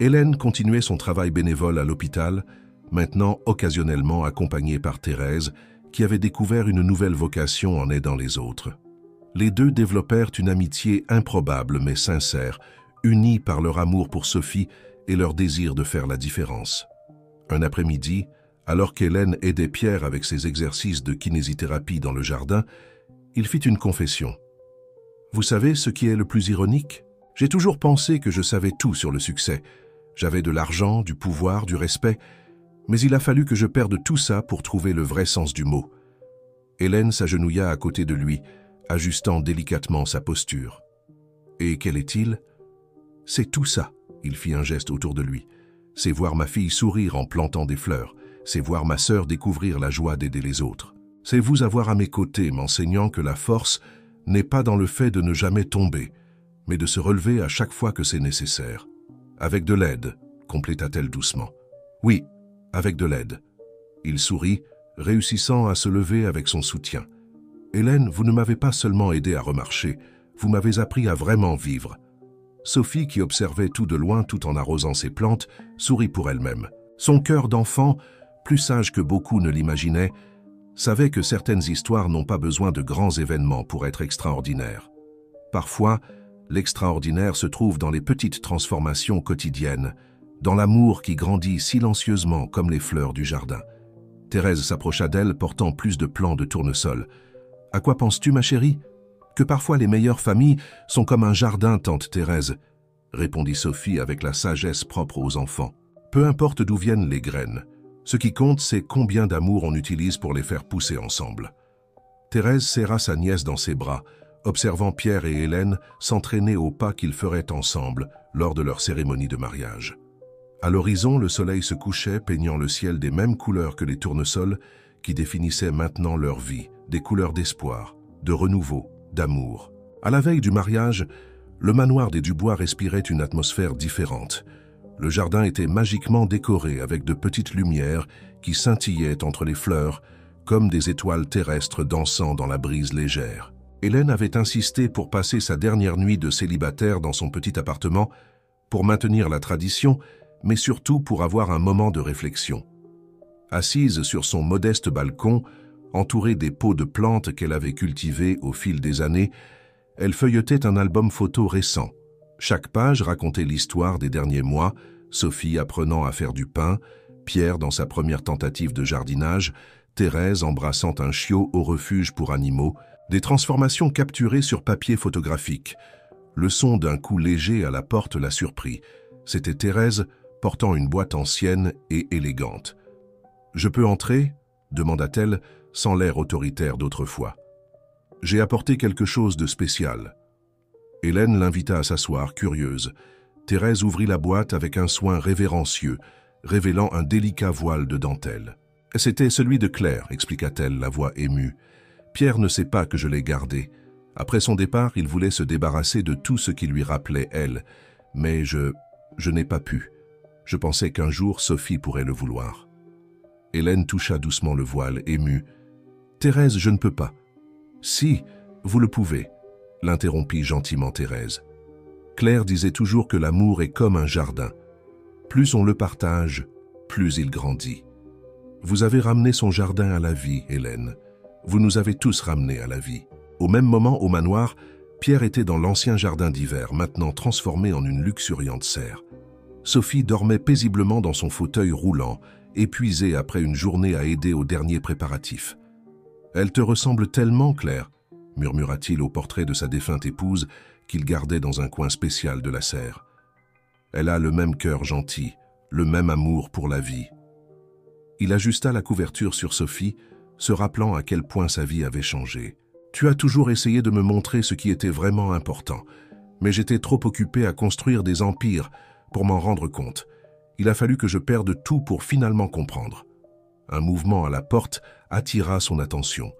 Hélène continuait son travail bénévole à l'hôpital, maintenant occasionnellement accompagnée par Thérèse, qui avait découvert une nouvelle vocation en aidant les autres. Les deux développèrent une amitié improbable mais sincère, unis par leur amour pour Sophie et leur désir de faire la différence. Un après-midi, alors qu'Hélène aidait Pierre avec ses exercices de kinésithérapie dans le jardin, Il fit une confession. « Vous savez ce qui est le plus ironique? J'ai toujours pensé que je savais tout sur le succès. J'avais de l'argent, du pouvoir, du respect, mais il a fallu que je perde tout ça pour trouver le vrai sens du mot. » Hélène s'agenouilla à côté de lui, ajustant délicatement sa posture. « Et quel est-il? » « C'est tout ça. » Il fit un geste autour de lui. « C'est voir ma fille sourire en plantant des fleurs. C'est voir ma sœur découvrir la joie d'aider les autres. C'est vous avoir à mes côtés m'enseignant que la force n'est pas dans le fait de ne jamais tomber, mais de se relever à chaque fois que c'est nécessaire. Avec de l'aide, compléta-t-elle doucement. Oui, avec de l'aide. » Il sourit, réussissant à se lever avec son soutien. « Hélène, vous ne m'avez pas seulement aidé à remarcher, vous m'avez appris à vraiment vivre. » Sophie, qui observait tout de loin tout en arrosant ses plantes, sourit pour elle-même. Son cœur d'enfant, plus sage que beaucoup ne l'imaginaient, savait que certaines histoires n'ont pas besoin de grands événements pour être extraordinaires. Parfois, l'extraordinaire se trouve dans les petites transformations quotidiennes, dans l'amour qui grandit silencieusement comme les fleurs du jardin. Thérèse s'approcha d'elle, portant plus de plants de tournesol. « À quoi penses-tu, ma chérie ? » « Que parfois les meilleures familles sont comme un jardin, tante Thérèse, » répondit Sophie avec la sagesse propre aux enfants. « Peu importe d'où viennent les graines, ce qui compte, c'est combien d'amour on utilise pour les faire pousser ensemble. » Thérèse serra sa nièce dans ses bras, observant Pierre et Hélène s'entraîner au pas qu'ils feraient ensemble lors de leur cérémonie de mariage. À l'horizon, le soleil se couchait, peignant le ciel des mêmes couleurs que les tournesols qui définissaient maintenant leur vie, des couleurs d'espoir, de renouveau, d'amour. À la veille du mariage, le manoir des Dubois respirait une atmosphère différente. Le jardin était magiquement décoré avec de petites lumières qui scintillaient entre les fleurs, comme des étoiles terrestres dansant dans la brise légère. Hélène avait insisté pour passer sa dernière nuit de célibataire dans son petit appartement, pour maintenir la tradition, mais surtout pour avoir un moment de réflexion. Assise sur son modeste balcon, entourée des pots de plantes qu'elle avait cultivées au fil des années, elle feuilletait un album photo récent. Chaque page racontait l'histoire des derniers mois, Sophie apprenant à faire du pain, Pierre dans sa première tentative de jardinage, Thérèse embrassant un chiot au refuge pour animaux, des transformations capturées sur papier photographique. Le son d'un coup léger à la porte la surprit. C'était Thérèse portant une boîte ancienne et élégante. « Je peux entrer ?» demanda-t-elle, sans l'air autoritaire d'autrefois. « J'ai apporté quelque chose de spécial. » Hélène l'invita à s'asseoir, curieuse. Thérèse ouvrit la boîte avec un soin révérencieux, révélant un délicat voile de dentelle. « C'était celui de Claire, » expliqua-t-elle, la voix émue. « Pierre ne sait pas que je l'ai gardé. Après son départ, il voulait se débarrasser de tout ce qui lui rappelait elle. Mais je n'ai pas pu. Je pensais qu'un jour Sophie pourrait le vouloir. » Hélène toucha doucement le voile, émue. « Thérèse, je ne peux pas. »« Si, vous le pouvez, » l'interrompit gentiment Thérèse. Claire disait toujours que l'amour est comme un jardin. Plus on le partage, plus il grandit. Vous avez ramené son jardin à la vie, Hélène. Vous nous avez tous ramenés à la vie. Au même moment, au manoir, Pierre était dans l'ancien jardin d'hiver, maintenant transformé en une luxuriante serre. Sophie dormait paisiblement dans son fauteuil roulant, épuisée après une journée à aider aux derniers préparatifs. « Elle te ressemble tellement, Claire » murmura-t-il au portrait de sa défunte épouse qu'il gardait dans un coin spécial de la serre. « Elle a le même cœur gentil, le même amour pour la vie. » Il ajusta la couverture sur Sophie, se rappelant à quel point sa vie avait changé. « Tu as toujours essayé de me montrer ce qui était vraiment important, mais j'étais trop occupé à construire des empires pour m'en rendre compte. Il a fallu que je perde tout pour finalement comprendre. » Un mouvement à la porte attira son attention.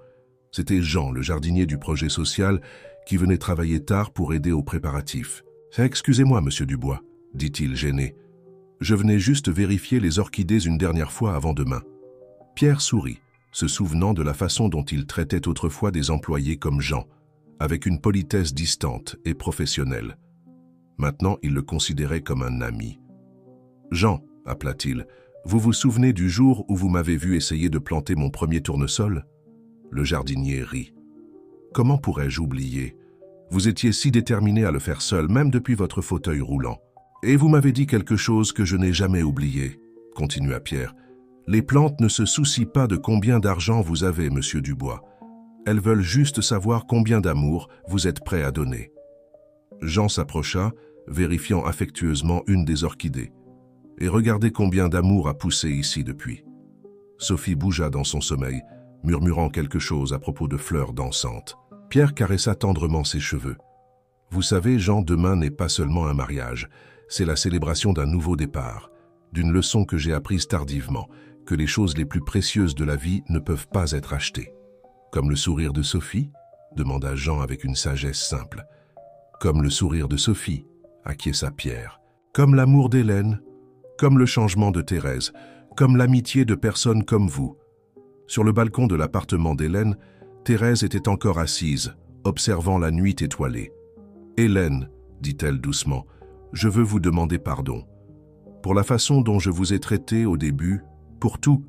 C'était Jean, le jardinier du projet social, qui venait travailler tard pour aider aux préparatifs. « Excusez-moi, monsieur Dubois, » dit-il gêné. « Je venais juste vérifier les orchidées une dernière fois avant demain. » Pierre sourit, se souvenant de la façon dont il traitait autrefois des employés comme Jean, avec une politesse distante et professionnelle. Maintenant, il le considérait comme un ami. « Jean, » appela-t-il, « vous vous souvenez du jour où vous m'avez vu essayer de planter mon premier tournesol ?» Le jardinier rit. « Comment pourrais-je oublier? Vous étiez si déterminé à le faire seul, même depuis votre fauteuil roulant. Et vous m'avez dit quelque chose que je n'ai jamais oublié, » continua Pierre. « Les plantes ne se soucient pas de combien d'argent vous avez, monsieur Dubois. Elles veulent juste savoir combien d'amour vous êtes prêt à donner. » Jean s'approcha, vérifiant affectueusement une des orchidées. « Et regardez combien d'amour a poussé ici depuis. » Sophie bougea dans son sommeil, murmurant quelque chose à propos de fleurs dansantes. Pierre caressa tendrement ses cheveux. « Vous savez, Jean, demain n'est pas seulement un mariage, c'est la célébration d'un nouveau départ, d'une leçon que j'ai apprise tardivement, que les choses les plus précieuses de la vie ne peuvent pas être achetées. » « Comme le sourire de Sophie ?» demanda Jean avec une sagesse simple. « Comme le sourire de Sophie » acquiesça Pierre. « Comme l'amour d'Hélène, comme le changement de Thérèse, comme l'amitié de personnes comme vous. » Sur le balcon de l'appartement d'Hélène, Thérèse était encore assise, observant la nuit étoilée. « Hélène, dit-elle doucement, je veux vous demander pardon. Pour la façon dont je vous ai traité au début, pour tout. »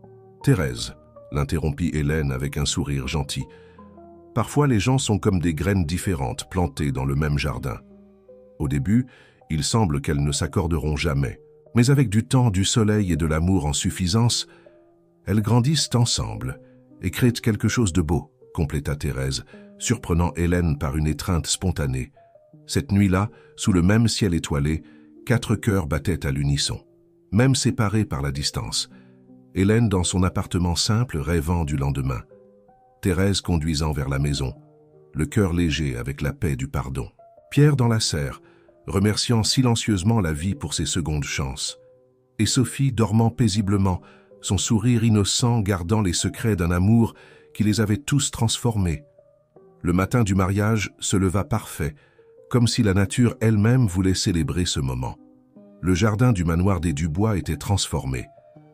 « Thérèse, l'interrompit Hélène avec un sourire gentil. Parfois les gens sont comme des graines différentes plantées dans le même jardin. Au début, il semble qu'elles ne s'accorderont jamais. Mais avec du temps, du soleil et de l'amour en suffisance, elles grandissent ensemble et créent quelque chose de beau, compléta Thérèse, surprenant Hélène par une étreinte spontanée. Cette nuit-là, sous le même ciel étoilé, 4 cœurs battaient à l'unisson, même séparés par la distance. Hélène dans son appartement simple rêvant du lendemain. Thérèse conduisant vers la maison, le cœur léger avec la paix du pardon. Pierre dans la serre, remerciant silencieusement la vie pour ses secondes chances. Et Sophie dormant paisiblement, son sourire innocent gardant les secrets d'un amour qui les avait tous transformés. Le matin du mariage se leva parfait, comme si la nature elle-même voulait célébrer ce moment. Le jardin du manoir des Dubois était transformé.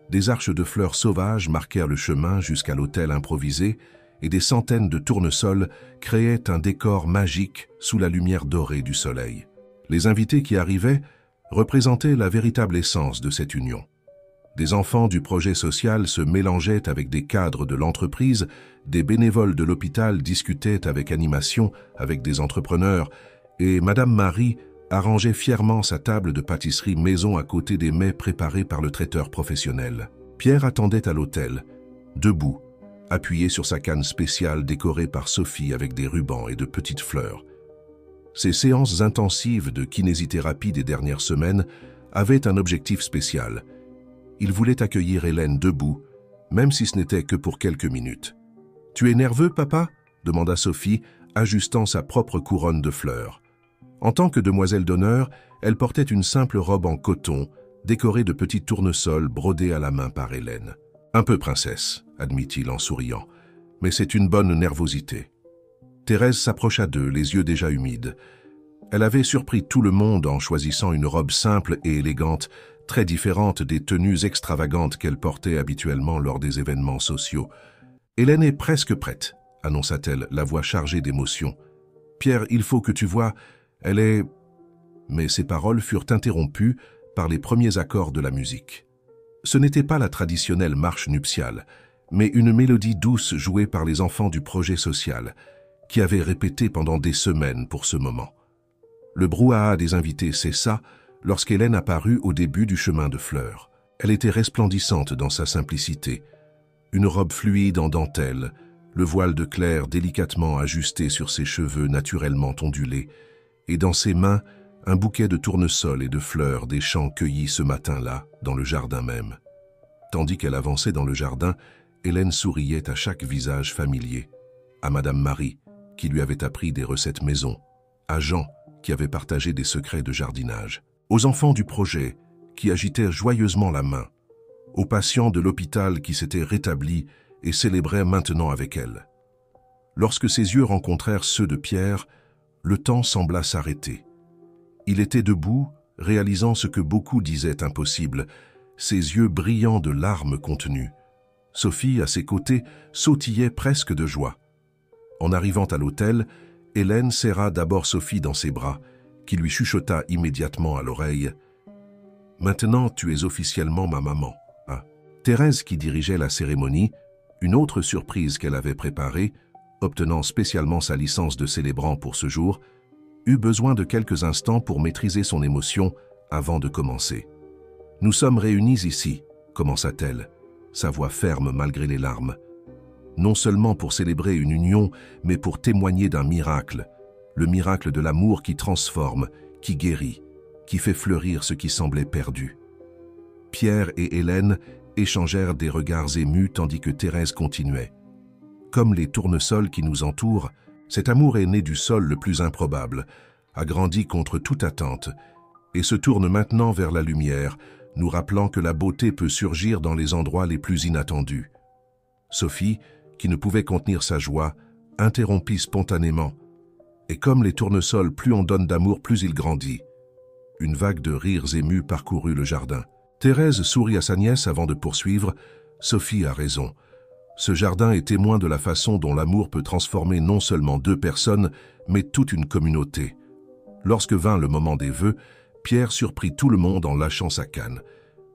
Des arches de fleurs sauvages marquèrent le chemin jusqu'à l'hôtel improvisé et des centaines de tournesols créaient un décor magique sous la lumière dorée du soleil. Les invités qui arrivaient représentaient la véritable essence de cette union. Des enfants du projet social se mélangeaient avec des cadres de l'entreprise, des bénévoles de l'hôpital discutaient avec animation avec des entrepreneurs et Madame Marie arrangeait fièrement sa table de pâtisserie maison à côté des mets préparés par le traiteur professionnel. Pierre attendait à l'hôtel, debout, appuyé sur sa canne spéciale décorée par Sophie avec des rubans et de petites fleurs. Ces séances intensives de kinésithérapie des dernières semaines avaient un objectif spécial. Il voulait accueillir Hélène debout, même si ce n'était que pour quelques minutes. « Tu es nerveux, papa ?» demanda Sophie, ajustant sa propre couronne de fleurs. En tant que demoiselle d'honneur, elle portait une simple robe en coton, décorée de petits tournesols brodés à la main par Hélène. « Un peu princesse, » admit-il en souriant, « mais c'est une bonne nervosité. » Thérèse s'approcha d'eux, les yeux déjà humides. Elle avait surpris tout le monde en choisissant une robe simple et élégante, très différente des tenues extravagantes qu'elle portait habituellement lors des événements sociaux. « Hélène est presque prête, » annonça-t-elle, la voix chargée d'émotion. « Pierre, il faut que tu vois, elle est... » Mais ses paroles furent interrompues par les premiers accords de la musique. Ce n'était pas la traditionnelle marche nuptiale, mais une mélodie douce jouée par les enfants du projet social, qui avaient répété pendant des semaines pour ce moment. Le brouhaha des invités cessa lorsqu'Hélène apparut au début du chemin de fleurs. Elle était resplendissante dans sa simplicité. Une robe fluide en dentelle, le voile de Claire délicatement ajusté sur ses cheveux naturellement ondulés, et dans ses mains, un bouquet de tournesols et de fleurs des champs cueillis ce matin-là, dans le jardin même. Tandis qu'elle avançait dans le jardin, Hélène souriait à chaque visage familier. À Madame Marie, qui lui avait appris des recettes maison, à Jean, qui avait partagé des secrets de jardinage, aux enfants du projet, qui agitaient joyeusement la main, aux patients de l'hôpital qui s'étaient rétablis et célébraient maintenant avec elle. Lorsque ses yeux rencontrèrent ceux de Pierre, le temps sembla s'arrêter. Il était debout, réalisant ce que beaucoup disaient impossible, ses yeux brillants de larmes contenues. Sophie, à ses côtés, sautillait presque de joie. En arrivant à l'hôtel, Hélène serra d'abord Sophie dans ses bras, qui lui chuchota immédiatement à l'oreille « Maintenant, tu es officiellement ma maman. » Thérèse, qui dirigeait la cérémonie, une autre surprise qu'elle avait préparée, obtenant spécialement sa licence de célébrant pour ce jour, eut besoin de quelques instants pour maîtriser son émotion avant de commencer. « Nous sommes réunis ici, » commença-t-elle, sa voix ferme malgré les larmes. « non seulement pour célébrer une union, mais pour témoigner d'un miracle, le miracle de l'amour qui transforme, qui guérit, qui fait fleurir ce qui semblait perdu. Pierre et Hélène échangèrent des regards émus tandis que Thérèse continuait. Comme les tournesols qui nous entourent, cet amour est né du sol le plus improbable, a grandi contre toute attente, et se tourne maintenant vers la lumière, nous rappelant que la beauté peut surgir dans les endroits les plus inattendus. Sophie, qui ne pouvait contenir sa joie, interrompit spontanément. Et comme les tournesols, plus on donne d'amour, plus il grandit. Une vague de rires émus parcourut le jardin. Thérèse sourit à sa nièce avant de poursuivre. Sophie a raison. Ce jardin est témoin de la façon dont l'amour peut transformer non seulement 2 personnes, mais toute une communauté. Lorsque vint le moment des vœux, Pierre surprit tout le monde en lâchant sa canne,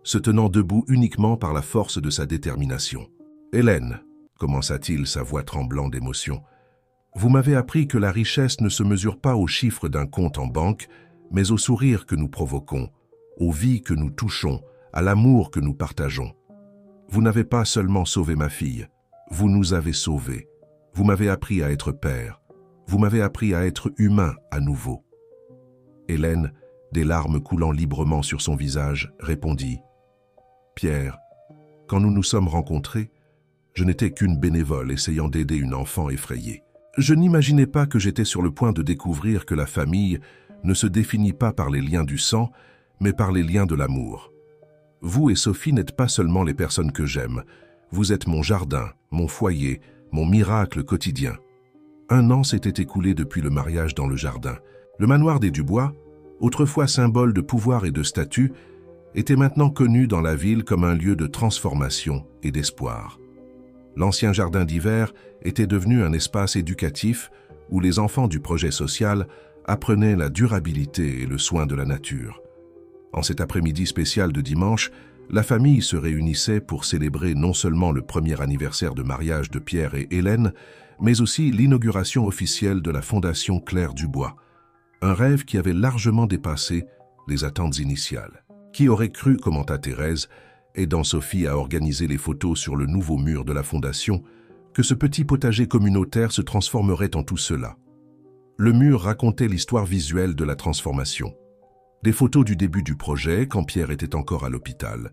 se tenant debout uniquement par la force de sa détermination. « Hélène, commença-t-il, sa voix tremblant d'émotion, vous m'avez appris que la richesse ne se mesure pas aux chiffres d'un compte en banque, mais au sourire que nous provoquons, aux vies que nous touchons, à l'amour que nous partageons. Vous n'avez pas seulement sauvé ma fille, vous nous avez sauvés. Vous m'avez appris à être père, vous m'avez appris à être humain à nouveau. » Hélène, des larmes coulant librement sur son visage, répondit « Pierre, quand nous nous sommes rencontrés, je n'étais qu'une bénévole essayant d'aider une enfant effrayée. Je n'imaginais pas que j'étais sur le point de découvrir que la famille ne se définit pas par les liens du sang, mais par les liens de l'amour. Vous et Sophie n'êtes pas seulement les personnes que j'aime, vous êtes mon jardin, mon foyer, mon miracle quotidien. » 1 an s'était écoulé depuis le mariage dans le jardin. Le manoir des Dubois, autrefois symbole de pouvoir et de statut, était maintenant connu dans la ville comme un lieu de transformation et d'espoir. L'ancien jardin d'hiver était devenu un espace éducatif où les enfants du projet social apprenaient la durabilité et le soin de la nature. En cet après-midi spécial de dimanche, la famille se réunissait pour célébrer non seulement le premier anniversaire de mariage de Pierre et Hélène, mais aussi l'inauguration officielle de la Fondation Claire Dubois, un rêve qui avait largement dépassé les attentes initiales. Qui aurait cru, commenta Thérèse, aidant Sophie à organiser les photos sur le nouveau mur de la Fondation, que ce petit potager communautaire se transformerait en tout cela. Le mur racontait l'histoire visuelle de la transformation. Des photos du début du projet, quand Pierre était encore à l'hôpital,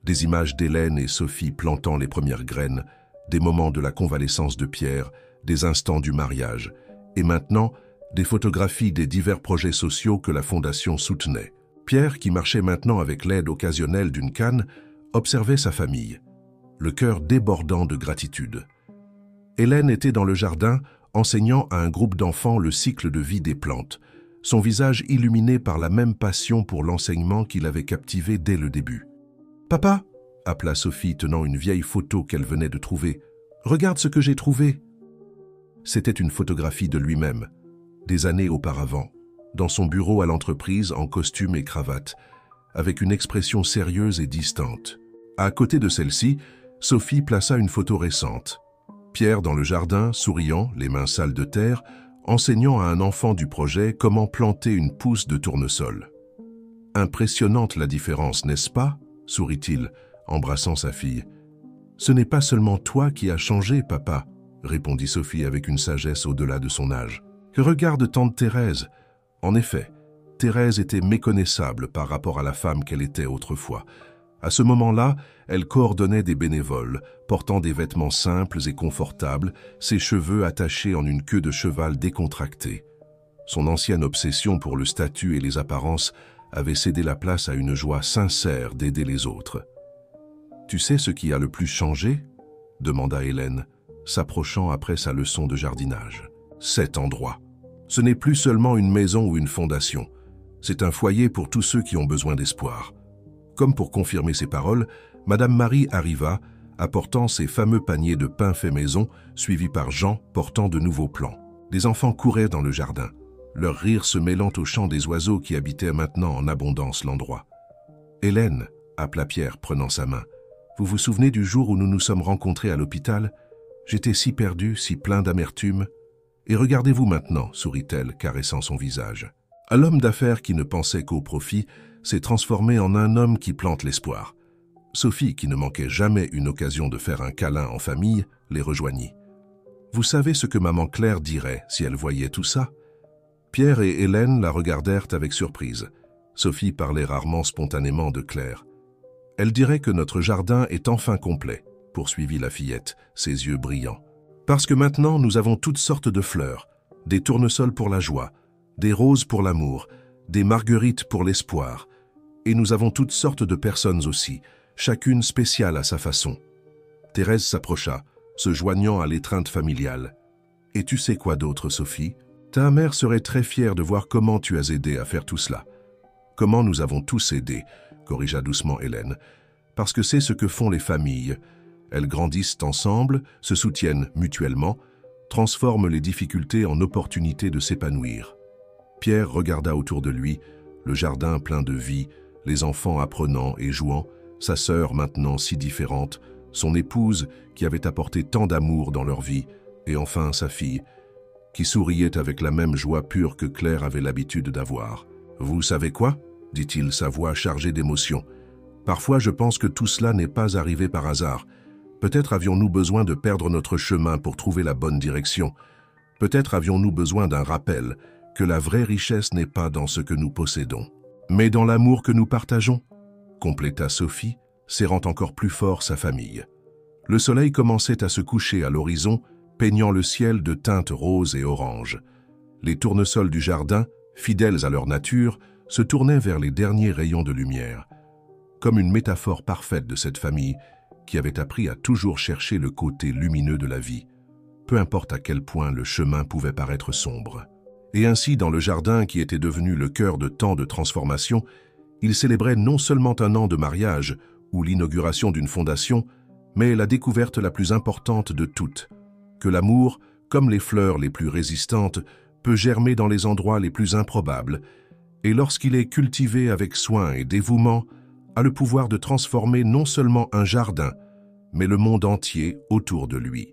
des images d'Hélène et Sophie plantant les premières graines, des moments de la convalescence de Pierre, des instants du mariage, et maintenant, des photographies des divers projets sociaux que la Fondation soutenait. Pierre, qui marchait maintenant avec l'aide occasionnelle d'une canne, observait sa famille, le cœur débordant de gratitude. Hélène était dans le jardin, enseignant à un groupe d'enfants le cycle de vie des plantes, son visage illuminé par la même passion pour l'enseignement qui l'avait captivé dès le début. « Papa !» appela Sophie tenant une vieille photo qu'elle venait de trouver. « Regarde ce que j'ai trouvé !» C'était une photographie de lui-même, des années auparavant, dans son bureau à l'entreprise en costume et cravate, avec une expression sérieuse et distante. À côté de celle-ci, Sophie plaça une photo récente. Pierre dans le jardin, souriant, les mains sales de terre, enseignant à un enfant du projet comment planter une pousse de tournesol. « Impressionnante la différence, n'est-ce pas ?» sourit-il, embrassant sa fille. « Ce n'est pas seulement toi qui as changé, papa, » répondit Sophie avec une sagesse au-delà de son âge. « Que regarde tante Thérèse ?» En effet, Thérèse était méconnaissable par rapport à la femme qu'elle était autrefois. À ce moment-là, elle coordonnait des bénévoles, portant des vêtements simples et confortables, ses cheveux attachés en une queue de cheval décontractée. Son ancienne obsession pour le statut et les apparences avait cédé la place à une joie sincère d'aider les autres. « Tu sais ce qui a le plus changé ?» demanda Hélène, s'approchant après sa leçon de jardinage. « Cet endroit. Ce n'est plus seulement une maison ou une fondation. C'est un foyer pour tous ceux qui ont besoin d'espoir. » Comme pour confirmer ses paroles, Madame Marie arriva, apportant ses fameux paniers de pain fait maison, suivis par Jean portant de nouveaux plants. Des enfants couraient dans le jardin, leur rire se mêlant au chant des oiseaux qui habitaient maintenant en abondance l'endroit. « Hélène » appela Pierre, prenant sa main. « Vous vous souvenez du jour où nous nous sommes rencontrés à l'hôpital? J'étais si perdu, si plein d'amertume. Et regardez-vous maintenant, sourit-elle, caressant son visage. À l'homme d'affaires qui ne pensait qu'au profit, s'est transformé en un homme qui plante l'espoir. Sophie, qui ne manquait jamais une occasion de faire un câlin en famille, les rejoignit. « Vous savez ce que maman Claire dirait si elle voyait tout ça ?» Pierre et Hélène la regardèrent avec surprise. Sophie parlait rarement spontanément de Claire. « Elle dirait que notre jardin est enfin complet, » poursuivit la fillette, ses yeux brillants. « Parce que maintenant nous avons toutes sortes de fleurs, des tournesols pour la joie, des roses pour l'amour, des marguerites pour l'espoir, et nous avons toutes sortes de personnes aussi, chacune spéciale à sa façon. » Thérèse s'approcha, se joignant à l'étreinte familiale. « Et tu sais quoi d'autre, Sophie? Ta mère serait très fière de voir comment tu as aidé à faire tout cela. »« Comment nous avons tous aidé, » corrigea doucement Hélène, « parce que c'est ce que font les familles. Elles grandissent ensemble, se soutiennent mutuellement, transforment les difficultés en opportunités de s'épanouir. » Pierre regarda autour de lui, le jardin plein de vie, les enfants apprenant et jouant, sa sœur maintenant si différente, son épouse qui avait apporté tant d'amour dans leur vie, et enfin sa fille, qui souriait avec la même joie pure que Claire avait l'habitude d'avoir. « Vous savez quoi ?» dit-il, sa voix chargée d'émotion. « Parfois je pense que tout cela n'est pas arrivé par hasard. Peut-être avions-nous besoin de perdre notre chemin pour trouver la bonne direction. Peut-être avions-nous besoin d'un rappel que la vraie richesse n'est pas dans ce que nous possédons, mais dans l'amour que nous partageons, » compléta Sophie, serrant encore plus fort sa famille. Le soleil commençait à se coucher à l'horizon, peignant le ciel de teintes roses et oranges. Les tournesols du jardin, fidèles à leur nature, se tournaient vers les derniers rayons de lumière, comme une métaphore parfaite de cette famille qui avait appris à toujours chercher le côté lumineux de la vie, peu importe à quel point le chemin pouvait paraître sombre. Et ainsi, dans le jardin qui était devenu le cœur de tant de transformations, il célébrait non seulement un an de mariage ou l'inauguration d'une fondation, mais la découverte la plus importante de toutes, que l'amour, comme les fleurs les plus résistantes, peut germer dans les endroits les plus improbables, et lorsqu'il est cultivé avec soin et dévouement, a le pouvoir de transformer non seulement un jardin, mais le monde entier autour de lui.